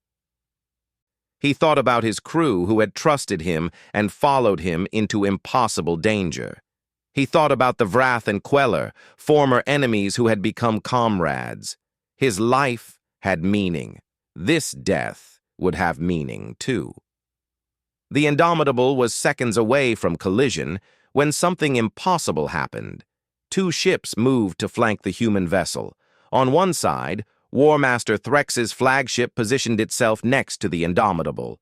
He thought about his crew who had trusted him and followed him into impossible danger. He thought about the Vrath and Queller, former enemies who had become comrades. His life had meaning. This death would have meaning, too. The Indomitable was seconds away from collision when something impossible happened. Two ships moved to flank the human vessel. On one side, War Master Threx's flagship positioned itself next to the Indomitable.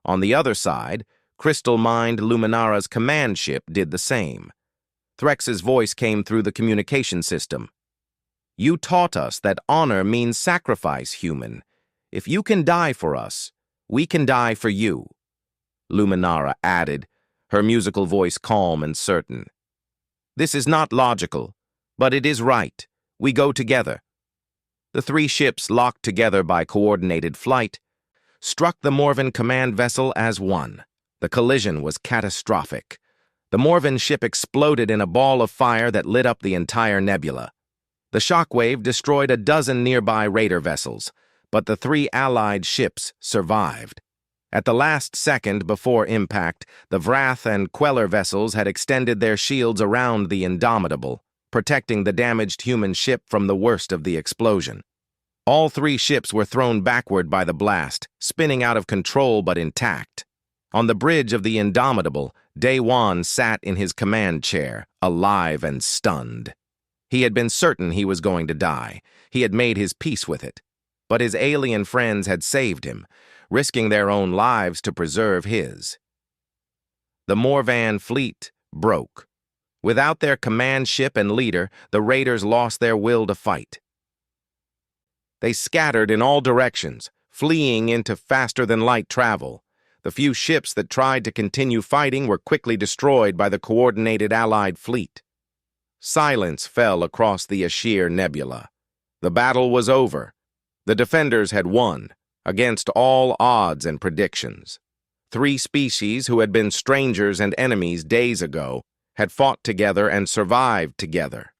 On the other side, Crystal Mind Luminara's command ship did the same. Threx's voice came through the communication system. "You taught us that honor means sacrifice, human. If you can die for us, we can die for you," Luminara added, her musical voice calm and certain. "This is not logical, but it is right. We go together." The three ships, locked together by coordinated flight, struck the Morven command vessel as one. The collision was catastrophic. The Morven ship exploded in a ball of fire that lit up the entire nebula. The shockwave destroyed a dozen nearby raider vessels, but the three allied ships survived. At the last second before impact, the Vrath and Queller vessels had extended their shields around the Indomitable, protecting the damaged human ship from the worst of the explosion. All three ships were thrown backward by the blast, spinning out of control but intact. On the bridge of the Indomitable, Daewon sat in his command chair, alive and stunned. He had been certain he was going to die. He had made his peace with it. But his alien friends had saved him, risking their own lives to preserve his. The Morvan fleet broke. Without their command ship and leader, the raiders lost their will to fight. They scattered in all directions, fleeing into faster-than-light travel. The few ships that tried to continue fighting were quickly destroyed by the coordinated Allied fleet. Silence fell across the Ashir Nebula. The battle was over. The defenders had won, against all odds and predictions. Three species who had been strangers and enemies days ago had fought together and survived together.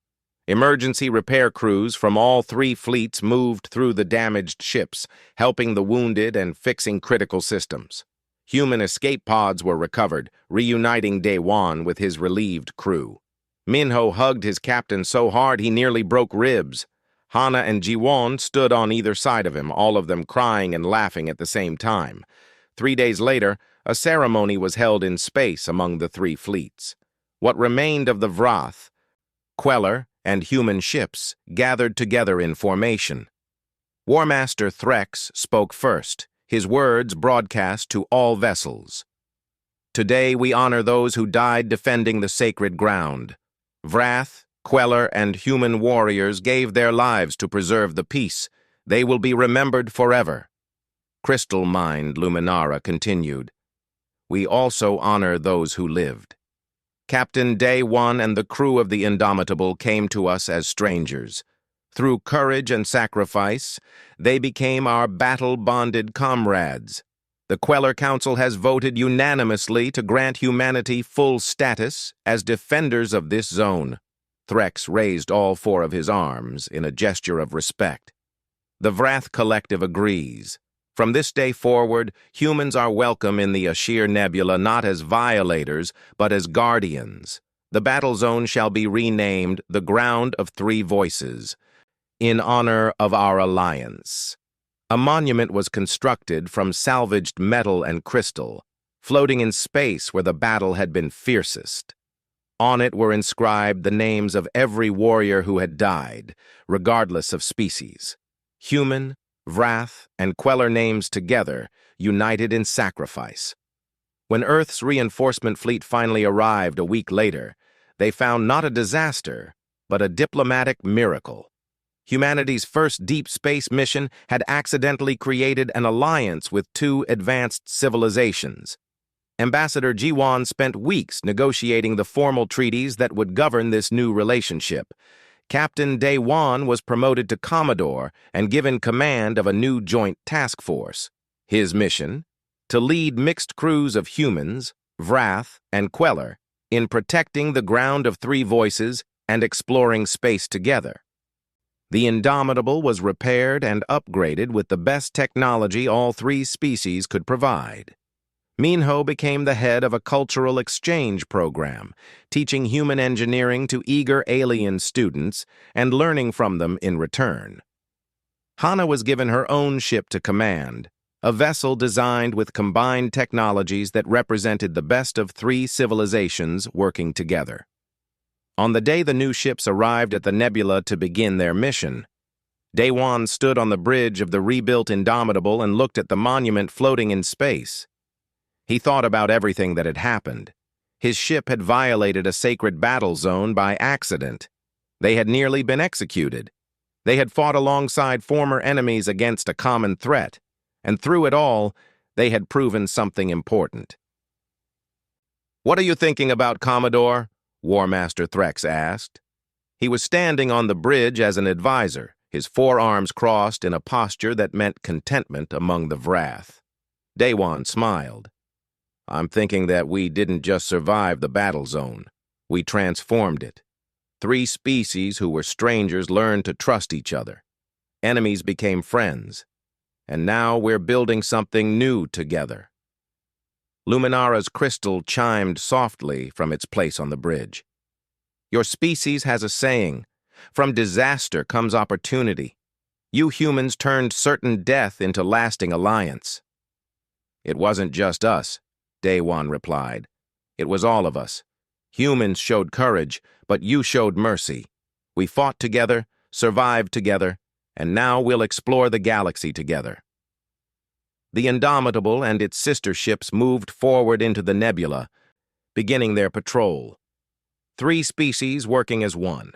Emergency repair crews from all three fleets moved through the damaged ships, helping the wounded and fixing critical systems. Human escape pods were recovered, reuniting Daewon with his relieved crew. Minho hugged his captain so hard he nearly broke ribs. Hana and Jiwon stood on either side of him, all of them crying and laughing at the same time. 3 days later, a ceremony was held in space among the three fleets. What remained of the Vrath, Queller, and human ships gathered together in formation. War Master Threx spoke first, his words broadcast to all vessels. "Today we honor those who died defending the sacred ground. Vrath, Queller, and human warriors gave their lives to preserve the peace. They will be remembered forever." Crystal Mind Luminara continued. "We also honor those who lived. Captain Daewon and the crew of the Indomitable came to us as strangers. Through courage and sacrifice, they became our battle-bonded comrades. The Queller Council has voted unanimously to grant humanity full status as defenders of this zone." Threx raised all four of his arms in a gesture of respect. "The Vrath Collective agrees. From this day forward, humans are welcome in the Ashir Nebula not as violators, but as guardians. The battle zone shall be renamed the Ground of Three Voices, in honor of our alliance." A monument was constructed from salvaged metal and crystal, floating in space where the battle had been fiercest. On it were inscribed the names of every warrior who had died, regardless of species. Human, Vrath, and Queller names together, united in sacrifice. When Earth's reinforcement fleet finally arrived a week later, they found not a disaster, but a diplomatic miracle. Humanity's first deep space mission had accidentally created an alliance with two advanced civilizations. Ambassador Jiwan spent weeks negotiating the formal treaties that would govern this new relationship. Captain Daewon was promoted to Commodore and given command of a new joint task force. His mission? To lead mixed crews of humans, Vrath, and Queller in protecting the ground of three voices and exploring space together. The Indomitable was repaired and upgraded with the best technology all three species could provide. Minho became the head of a cultural exchange program, teaching human engineering to eager alien students and learning from them in return. Hana was given her own ship to command, a vessel designed with combined technologies that represented the best of three civilizations working together. On the day the new ships arrived at the nebula to begin their mission, Daewon stood on the bridge of the rebuilt Indomitable and looked at the monument floating in space. He thought about everything that had happened. His ship had violated a sacred battle zone by accident. They had nearly been executed. They had fought alongside former enemies against a common threat, and through it all, they had proven something important. "What are you thinking about, Commodore?" War Master Threx asked. He was standing on the bridge as an advisor, his forearms crossed in a posture that meant contentment among the Vrath. Daewon smiled. "I'm thinking that we didn't just survive the battle zone. We transformed it. Three species who were strangers learned to trust each other. Enemies became friends. And now we're building something new together." Luminara's crystal chimed softly from its place on the bridge. "Your species has a saying, 'From disaster comes opportunity.' You humans turned certain death into lasting alliance." "It wasn't just us," Daewon replied. "It was all of us. Humans showed courage, but you showed mercy. We fought together, survived together, and now we'll explore the galaxy together." The Indomitable and its sister ships moved forward into the nebula, beginning their patrol. Three species working as one.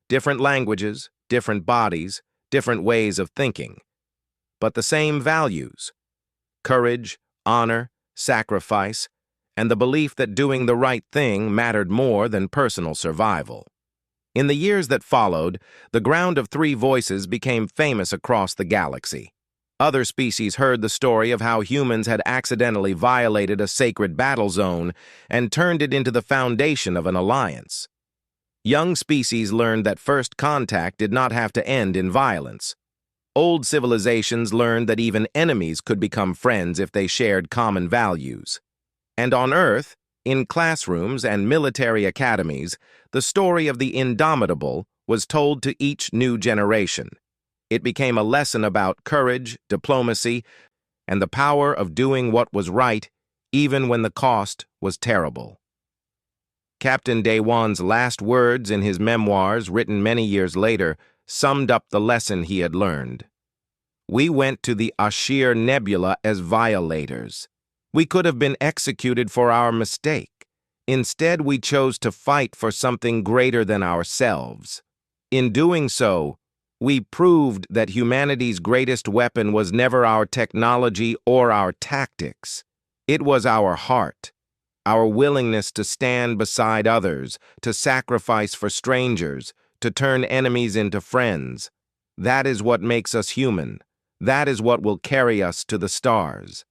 Different languages, different bodies, different ways of thinking. But the same values: courage, honor, sacrifice, and the belief that doing the right thing mattered more than personal survival. In the years that followed, the ground of three voices became famous across the galaxy. Other species heard the story of how humans had accidentally violated a sacred battle zone and turned it into the foundation of an alliance. Young species learned that first contact did not have to end in violence. Old civilizations learned that even enemies could become friends if they shared common values. And on Earth, in classrooms and military academies, the story of the Indomitable was told to each new generation. It became a lesson about courage, diplomacy, and the power of doing what was right, even when the cost was terrible. Captain Daewon's last words in his memoirs, written many years later, summed up the lesson he had learned. "We went to the Ashir Nebula as violators. We could have been executed for our mistake. Instead, we chose to fight for something greater than ourselves. In doing so, we proved that humanity's greatest weapon was never our technology or our tactics. It was our heart, our willingness to stand beside others, to sacrifice for strangers, to turn enemies into friends. That is what makes us human. That is what will carry us to the stars."